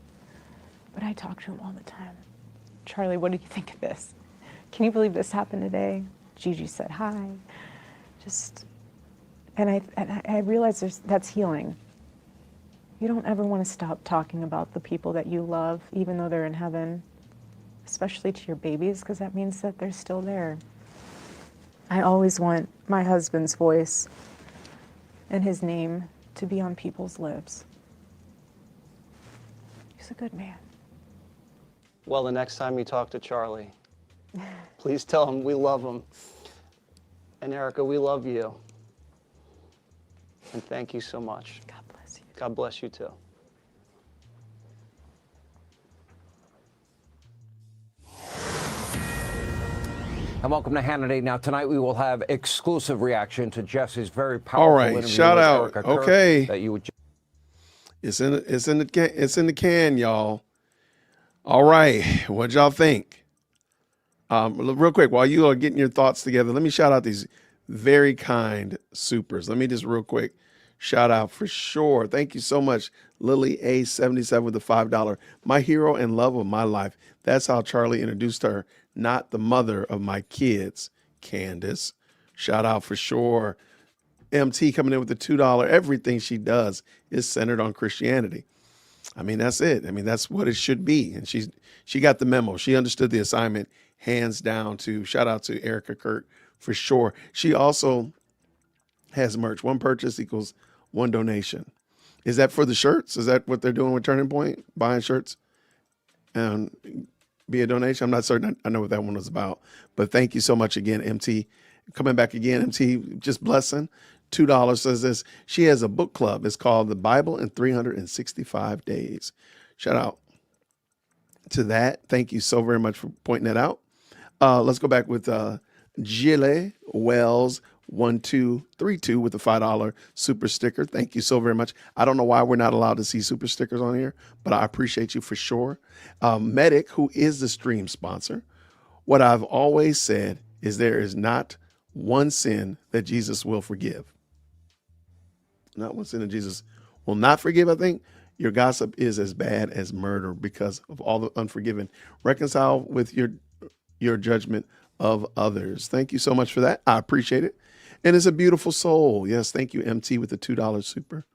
But I talk to him all the time. Charlie, what do you think of this? Can you believe this happened today? Gigi said hi. And I realize that's healing. You don't ever want to stop talking about the people that you love, even though they're in heaven, especially to your babies, because that means that they're still there. I always want my husband's voice and his name to be on people's lips. He's a good man. Well, the next time you talk to Charlie, please tell him we love him. And Erika, we love you. And thank you so much. God bless you. God bless you too. And welcome to Hannity. Now, tonight we will have exclusive reaction to Jesse's very powerful All right, interview shout with out. Erika Kirk Okay. that you would It's in the can, y'all. All right, what y'all think? Real quick, while you are getting your thoughts together, let me shout out these very kind supers. Let me just real quick shout out for sure. Thank you so much, Lily A77 with the $5. My hero and love of my life. That's how Charlie introduced her, not the mother of my kids, Candace. Shout out for sure. MT coming in with the $2. Everything she does is centered on Christianity. I mean, that's it. I mean, that's what it should be. And she got the memo. She understood the assignment, hands down. To shout out to Erika Kirk for sure. She also has merch. One purchase equals one donation. Is that for the shirts? Is that what they're doing with Turning Point? Buying shirts and be a donation? I'm not certain. I know what that one was about. But thank you so much again, MT. Coming back again, MT, just blessing. $2 says this. She has a book club. It's called The Bible in 365 Days. Shout out to that. Thank you so very much for pointing that out. Let's go back with Gilles Wells 1232 with the $5 super sticker. Thank you so very much. I don't know why we're not allowed to see super stickers on here, but I appreciate you for sure. Medic, who is the stream sponsor. What I've always said is there is not one sin that Jesus will forgive. Not one sin that Jesus will not forgive. I think your gossip is as bad as murder because of all the unforgiven. Reconcile with your judgment of others. Thank you so much for that. I appreciate it. And it's a beautiful soul. Yes, thank you, MT, with the $2 super.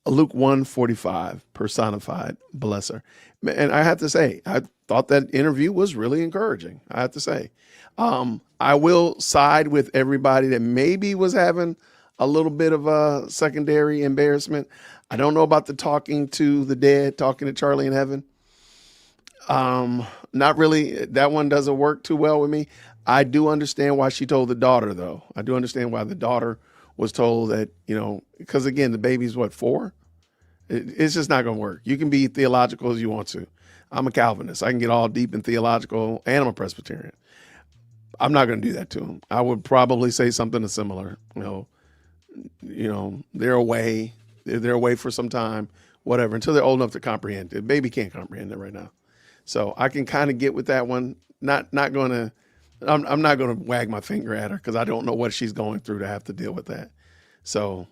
Luke 1:45, personified blesser. And I have to say, I thought that interview was really encouraging. I have to say. I will side with everybody that maybe was having a little bit of a secondary embarrassment. I don't know about the talking to the dead, talking to Charlie in heaven. Not really. That one doesn't work too well with me. I do understand why she told the daughter, though. I do understand why the daughter was told that, because again, the baby's what, 4? It's just not going to work. You can be theological as you want to. I'm a Calvinist. I can get all deep in theological, and I'm a Presbyterian. I'm not going to do that to them. I would probably say something similar. They're away. They're away for some time, whatever, until they're old enough to comprehend. The baby can't comprehend it right now. So I can kind of get with that one. I'm not going to wag my finger at her because I don't know what she's going through to have to deal with that. So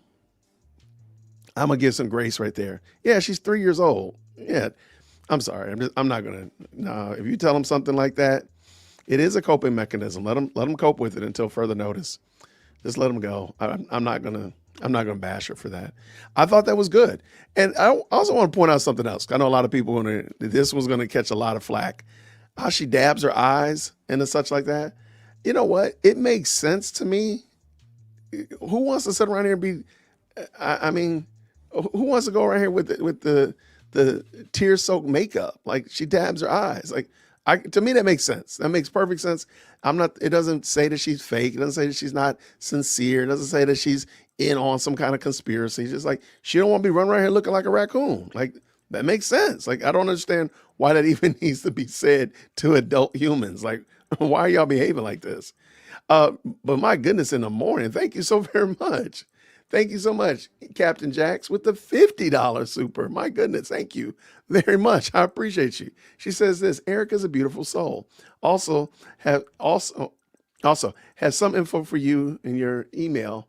I'm going to give some grace right there. Yeah, she's 3 years old. Yeah, I'm sorry. I'm not going to. No, if you tell them something like that, it is a coping mechanism. Let them cope with it until further notice. Just let them go. I'm not gonna bash her for that. I thought that was good. And I also want to point out something else. I know a lot of people this was gonna catch a lot of flack. How she dabs her eyes and such like that. You know what? It makes sense to me. Who wants to sit around here and be? I mean, who wants to go around here with the tear-soaked makeup? Like she dabs her eyes. Like to me, that makes sense. That makes perfect sense. It doesn't say that she's fake. It doesn't say that she's not sincere. It doesn't say that she's in on some kind of conspiracy. It's just like, she don't want to be running around here looking like a raccoon. Like, that makes sense. Like, I don't understand why that even needs to be said to adult humans. Like, why are y'all behaving like this? But my goodness, in the morning, thank you so very much. Thank you so much, Captain Jax, with the $50 super. My goodness, thank you very much. I appreciate you. She says this: Erika's a beautiful soul. Also has some info for you in your email.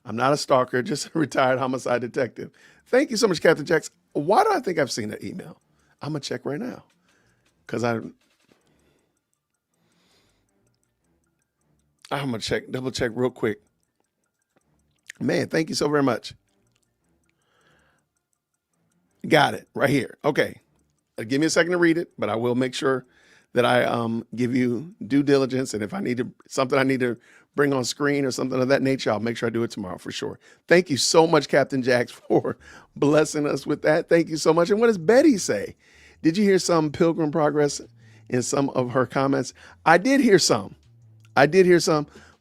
I'm not a stalker, just a retired homicide detective. Thank you so much, Captain Jax. Why do I think I've seen that email? I'm gonna check right now because I'm gonna double check real quick. Man, thank you so very much. Got it right here. Okay. Give me a second to read it, but I will make sure that I give you due diligence. And if I need something I need to bring on screen or something of that nature, I'll make sure I do it tomorrow for sure. Thank you so much, Captain Jax, for blessing us with that. Thank you so much. And what does Betty say? Did you hear some Pilgrim progress in some of her comments? I did hear some.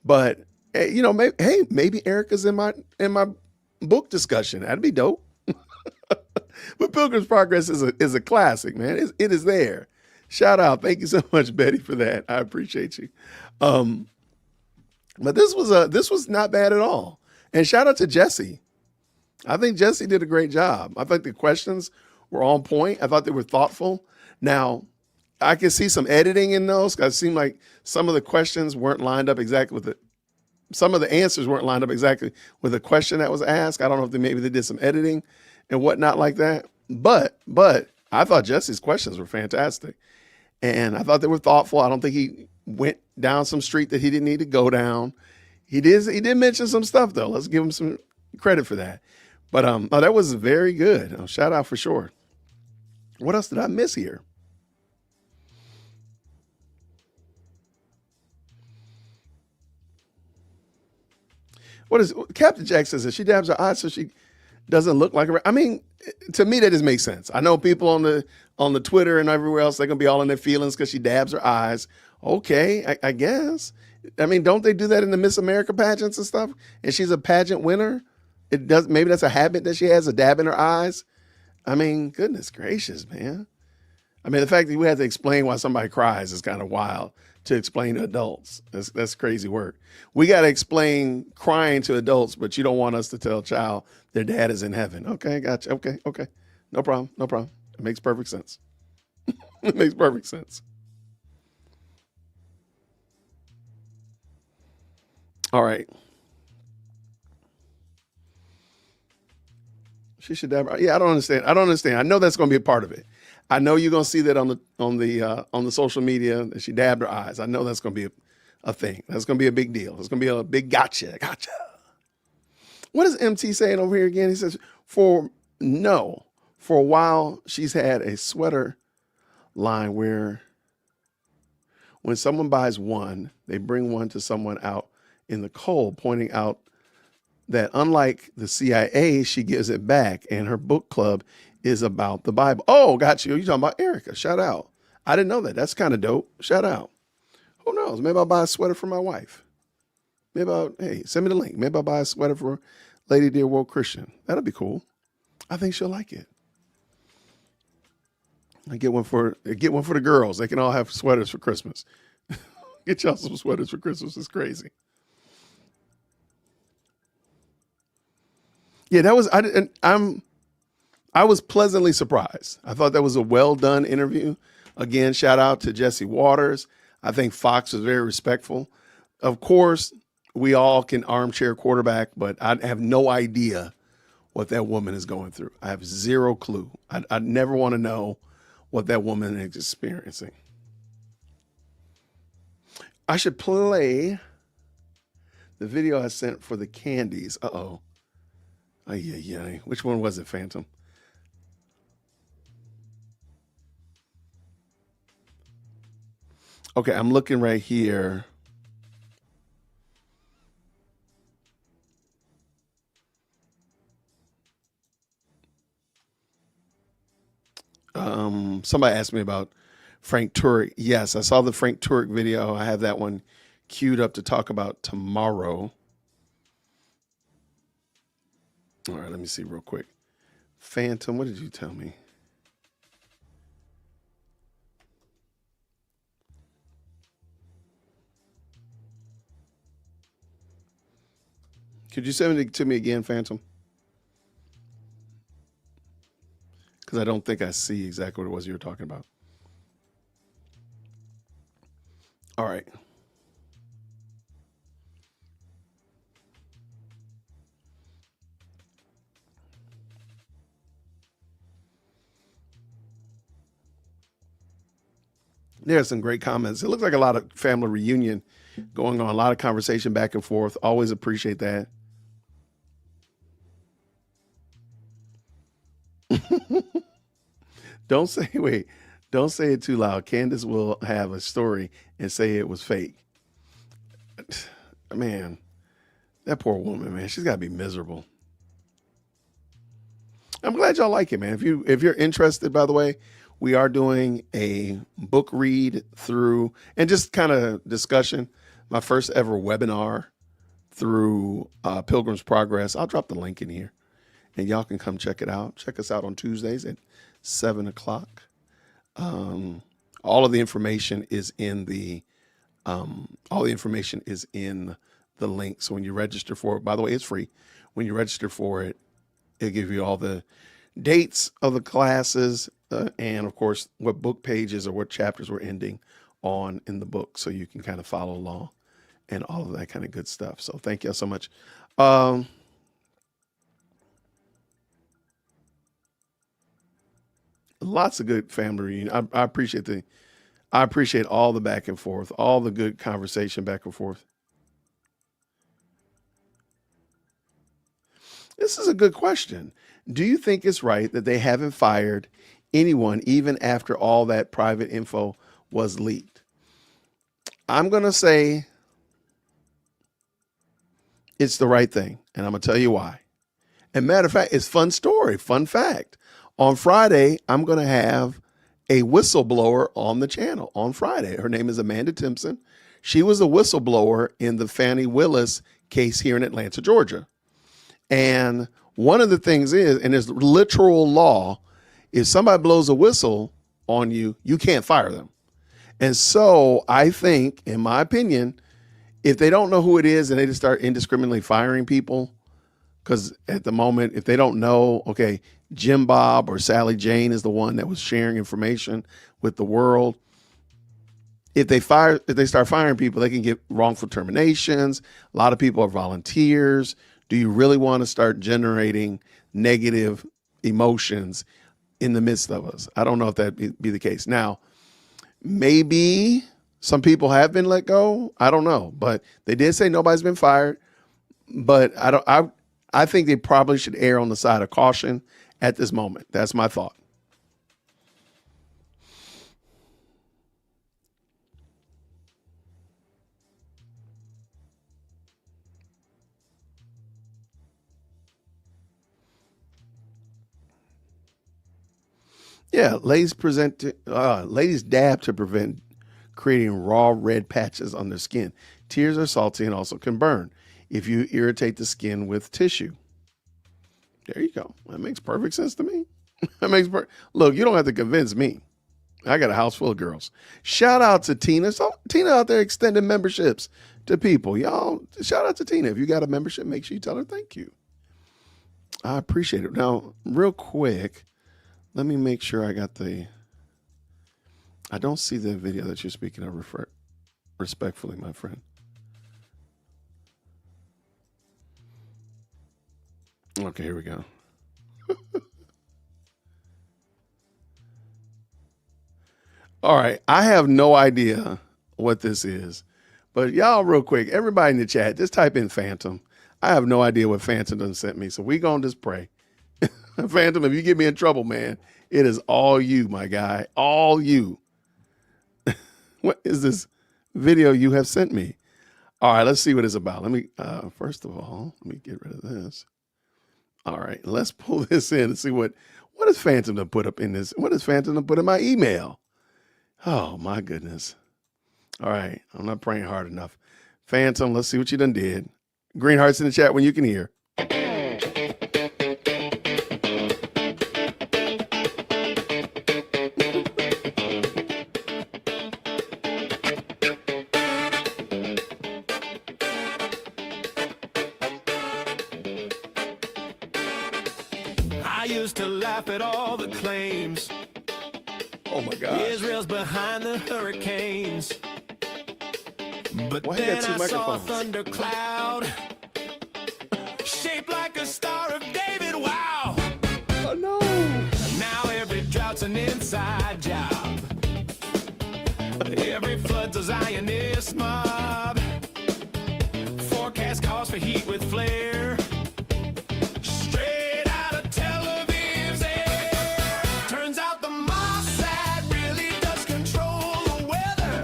But maybe Erika's in my book discussion. That'd be dope. But Pilgrim's Progress is a classic, man. It is there. Shout out. Thank you so much, Betty, for that. I appreciate you. But this was not bad at all. And shout out to Jesse. I think Jesse did a great job. I think the questions were on point. I thought they were thoughtful. Now, I can see some editing in those, because it seemed like some of the questions weren't lined up exactly with some of the answers weren't lined up exactly with the question that was asked. I don't know if maybe they did some editing and whatnot like that. But I thought Jesse's questions were fantastic. And I thought they were thoughtful. I don't think he went down some street that he didn't need to go down. He did mention some stuff, though. Let's give him some credit for that. But that was very good. Shout out for sure. What else did I miss here? What is Captain Jack says that she dabs her eyes so she doesn't look like her. I mean, to me, that just makes sense. I know people on the Twitter and everywhere else, they're gonna be all in their feelings because she dabs her eyes. Okay, I guess. I mean, don't they do that in the Miss America pageants and stuff? And she's a pageant winner. Maybe that's a habit that she has, a dab in her eyes. I mean, goodness gracious, man. I mean, the fact that we have to explain why somebody cries is kind of wild to explain to adults. That's crazy work. We got to explain crying to adults, but you don't want us to tell a child their dad is in heaven. Okay, gotcha. Okay. No problem. It makes perfect sense. It makes perfect sense. All right. She should dab. Yeah, I don't understand. I know that's going to be a part of it. I know you're going to see that on the social media that she dabbed her eyes. I know that's going to be a thing. That's going to be a big deal. It's going to be a big gotcha. What is MT saying over here again? He says, for a while, she's had a sweater line where when someone buys one, they bring one to someone out in the cold, pointing out that unlike the CIA, she gives it back, and her book club is about the Bible. Oh, got you. You're talking about Erika. Shout out. I didn't know that. That's kind of dope. Shout out. Who knows? Maybe I'll buy a sweater for my wife. Hey, send me the link. Maybe I'll buy a sweater for Lady Dear World Christian. That'll be cool. I think she'll like it. I get one for the girls. They can all have sweaters for Christmas. Get y'all some sweaters for Christmas. It's crazy. Yeah, I was pleasantly surprised. I thought that was a well done interview. Again, shout out to Jesse Waters. I think Fox was very respectful. Of course, we all can armchair quarterback, but I have no idea what that woman is going through. I have zero clue. I never want to know what that woman is experiencing. I should play the video I sent for the candies. Uh-oh. Yeah. Which one was it, Phantom? Okay, I'm looking right here. Somebody asked me about Frank Turek. Yes, I saw the Frank Turek video. I have that one queued up to talk about tomorrow. All right, let me see real quick. Phantom, what did you tell me? Could you send it to me again, Phantom? Because I don't think I see exactly what it was you were talking about. All right. There's some great comments. It looks like a lot of family reunion going on, a lot of conversation back and forth. Always appreciate that. Don't say it too loud. Candace will have a story and say it was fake. Man, that poor woman, man, she's got to be miserable. I'm glad y'all like it, man. If you're interested, by the way, We are doing a book read through and just kind of discussion. My first ever webinar through Pilgrim's Progress. I'll drop the link in here and y'all can come check it out. Check us out on Tuesdays at 7 o'clock. All of the information is in the link. So when you register for it, by the way, it's free. When you register for it, it'll give you all the dates of the classes and of course what book pages or what chapters we're ending on in the book, so you can kind of follow along and all of that kind of good stuff. So thank you so much. Lots of good family reunion. I appreciate all the back and forth, all the good conversation back and forth. This is a good question. Do you think it's right that they haven't fired anyone even after all that private info was leaked? I'm going to say it's the right thing, and I'm going to tell you why. And matter of fact, it's fun story, fun fact. On Friday, I'm going to have a whistleblower on the channel on Friday. Her name is Amanda Timpson. She was a whistleblower in the Fannie Willis case here in Atlanta, Georgia. And one of the things is, and there's literal law, if somebody blows a whistle on you, you can't fire them. And so I think, in my opinion, if they don't know who it is and they just start indiscriminately firing people, because at the moment, if they don't know, okay, Jim Bob or Sally Jane is the one that was sharing information with the world. If they start firing people, they can get wrongful terminations. A lot of people are volunteers. Do you really want to start generating negative emotions in the midst of us? I don't know if that be the case. Now, maybe some people have been let go. I don't know, but they did say nobody's been fired. But I think they probably should err on the side of caution at this moment. That's my thought. Yeah, ladies dab to prevent creating raw red patches on their skin. Tears are salty and also can burn if you irritate the skin with tissue. There you go. That makes perfect sense to me. Look, you don't have to convince me. I got a house full of girls. Shout out to Tina. So Tina out there extending memberships to people. Y'all, shout out to Tina. If you got a membership, make sure you tell her thank you. I appreciate it. Now, real quick, let me make sure I got I don't see the video that you're speaking of, respectfully, my friend. Okay, here we go. All right, I have no idea what this is, but y'all real quick, everybody in the chat, just type in Phantom. I have no idea what Phantom done sent me, so we gonna just pray. Phantom, if you get me in trouble, man, it is all you, my guy, all you. What is this video you have sent me? All right, let's see what it's about. Let me, first of all, let me get rid of this. All right, let's pull this in and see what is Phantom to put up in this? What is Phantom to put in my email? Oh, my goodness. All right, I'm not praying hard enough. Phantom, let's see what you done did. Green hearts in the chat when you can hear. I used to laugh at all the claims. Oh my God. Israel's behind the hurricanes. But Why you then got two I saw a microphones? thundercloud shaped like a Star of David. Wow. Oh no. Now every drought's an inside job. Every flood's a Zionist mob. Forecast calls for heat with flare. Straight out of Tel Aviv's air. Turns out the Mossad really does control the weather.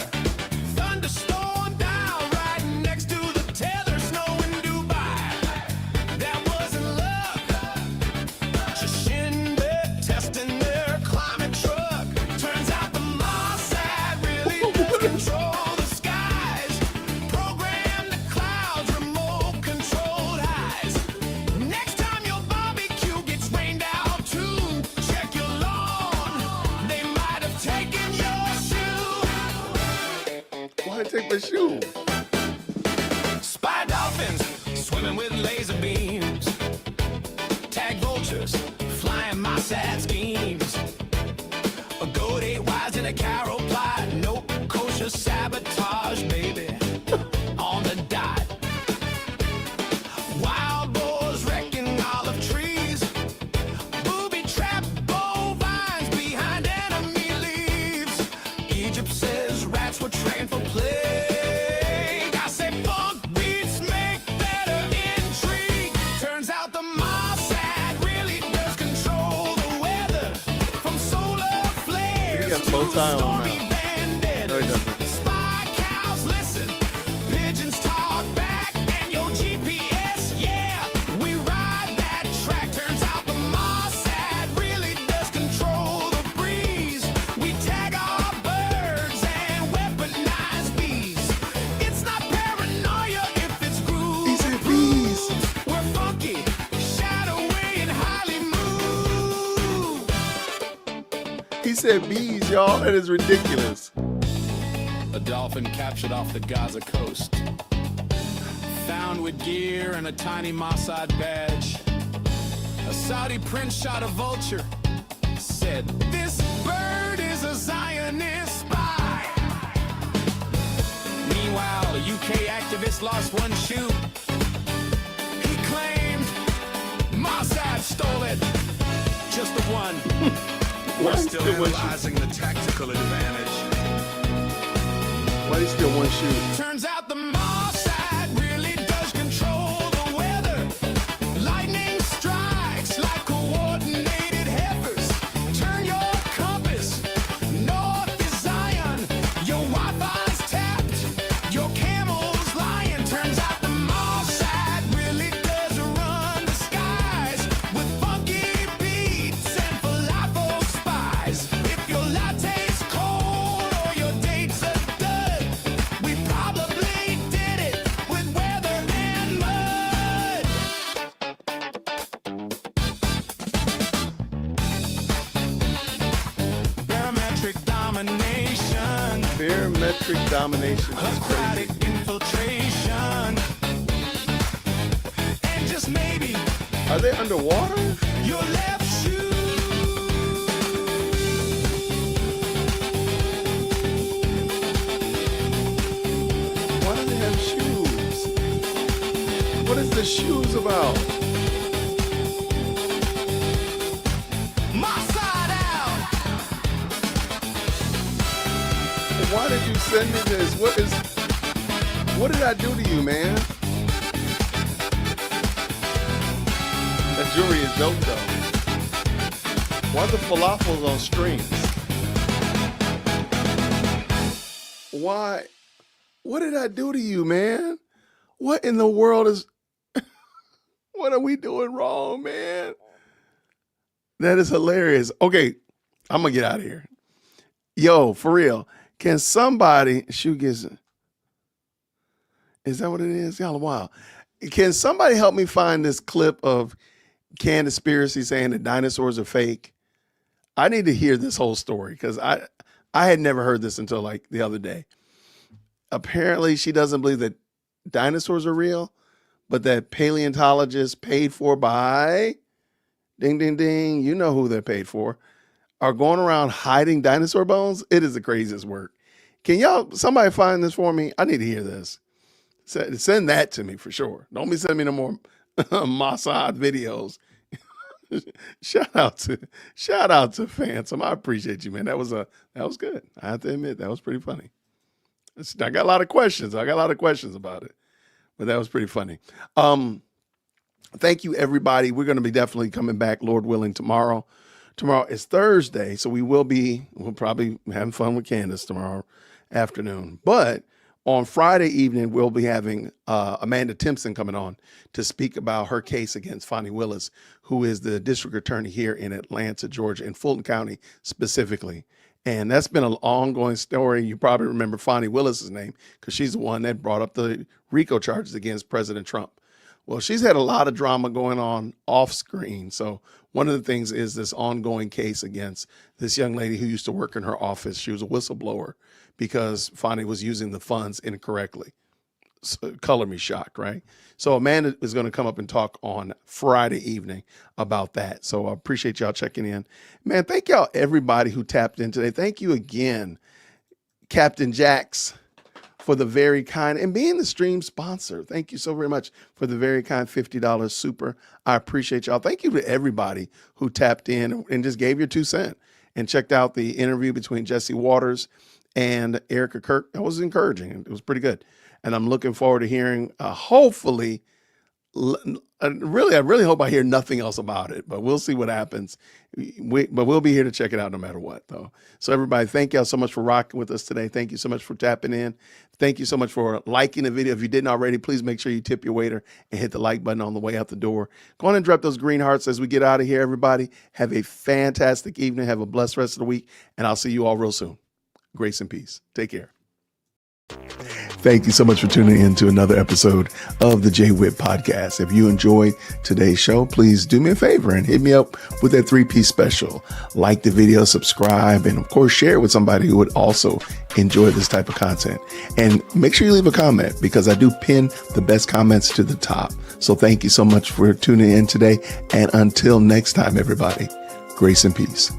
Thunderstorm down right next to the tether. Snow in Dubai. That wasn't luck. Just Shin Bet testing their climate truck. the shoe. Spy dolphins swimming with laser beams. Tag vultures flying Mossad schemes. A goat ate wise in a Carol plot. No kosher sabotage, baby. On the dot. Wild boars wrecking olive trees. Booby trap bovines behind enemy leaves. Egypt says rats were trained for plague. I say funk beats make better intrigue. Turns out the Mossad really does control the weather. From solar flares He got bow to tie on stormy now. bandits. No, he doesn't. Spy cows listen, pigeons talk back, and your GPS, yeah, we ride that track. Turns out the Mossad really does control the breeze. We tag our birds and weaponize bees. It's not paranoia if it's groove. He said bees. We're funky, shadowy, and highly moved. He said bees, y'all. That is ridiculous. A dolphin captured off the Gaza coast. Found with gear and a tiny Mossad badge. A Saudi prince shot a vulture. Said, this bird is a Zionist spy. Meanwhile, a UK activist lost one shoe. He claimed Mossad stole it. Just the one. Why is still analyzing the tactical advantage. Why is still one shoe? Turns out the Mossad really does control the weather. Lightning strikes like coordinated heifers. Turn your compass, north is Zion. Your Wi-Fi's tapped, your camel's lying. Turns out the Mossad really does run the skies with funky beats and falafel spies. If your latte's cold or your date's a dud, we probably did it with weather and mud. Barometric domination, Barometric domination. That's crazy. aquatic infiltration, and just maybe Are they underwater? your left shoe. Why do they have shoes? What is the shoes about? Mossad out. Why did you send me this? What did I do to you, man? That jewelry is dope though. Why the falafels on strings? Why? What did I do to you, man? What in the world is what are we doing wrong, man? That is hilarious. Okay, I'm gonna get out of here. Yo, for real. Can somebody shoe gets is that what it is? Y'all are wild. Can somebody help me find this clip of Candace Spiracy saying that dinosaurs are fake? I need to hear this whole story because I had never heard this until like the other day. Apparently, she doesn't believe that dinosaurs are real, but that paleontologists paid for by ding, ding, ding, you know who they're paid for, are going around hiding dinosaur bones. It is the craziest work. Can y'all, somebody find this for me? I need to hear this. Send that to me for sure. Don't be sending me no more Mossad videos. Shout out to Phantom. I appreciate you, man. That was good. I have to admit that was pretty funny. I got a lot of questions. About it, but that was pretty funny. Thank you, everybody. We're going to be definitely coming back, Lord willing, tomorrow. Tomorrow is Thursday, so we'll probably having fun with Candace tomorrow afternoon. But on Friday evening, we'll be having Amanda Timpson coming on to speak about her case against Fonnie Willis, who is the district attorney here in Atlanta, Georgia, in Fulton County specifically. And that's been an ongoing story. You probably remember Fonnie Willis's name because she's the one that brought up the RICO charges against President Trump. Well, she's had a lot of drama going on off screen. So one of the things is this ongoing case against this young lady who used to work in her office. She was a whistleblower because Fonnie was using the funds incorrectly. So, color me shocked, right? So Amanda is going to come up and talk on Friday evening about that. So I appreciate y'all checking in. Man, thank y'all, everybody who tapped in today. Thank you again, Captain Jax, for the very kind and being the stream sponsor. Thank you so very much for the very kind $50 super. I appreciate y'all. Thank you to everybody who tapped in and just gave your 2 cents and checked out the interview between Jesse Waters and Erika Kirk. That was encouraging. It was pretty good. And I'm looking forward to hearing, hopefully, I really hope I hear nothing else about it, but we'll see what happens. But we'll be here to check it out no matter what, though. So everybody, thank y'all so much for rocking with us today. Thank you so much for tapping in. Thank you so much for liking the video. If you didn't already, please make sure you tip your waiter and hit the like button on the way out the door. Go on and drop those green hearts as we get out of here, everybody. Have a fantastic evening. Have a blessed rest of the week, and I'll see you all real soon. Grace and peace. Take care. Thank you so much for tuning in to another episode of the Jay Whitt Podcast. If you enjoyed today's show, please do me a favor and hit me up with that 3-piece special. Like the video, subscribe, and of course, share it with somebody who would also enjoy this type of content. And make sure you leave a comment because I do pin the best comments to the top. So thank you so much for tuning in today. And until next time, everybody, grace and peace.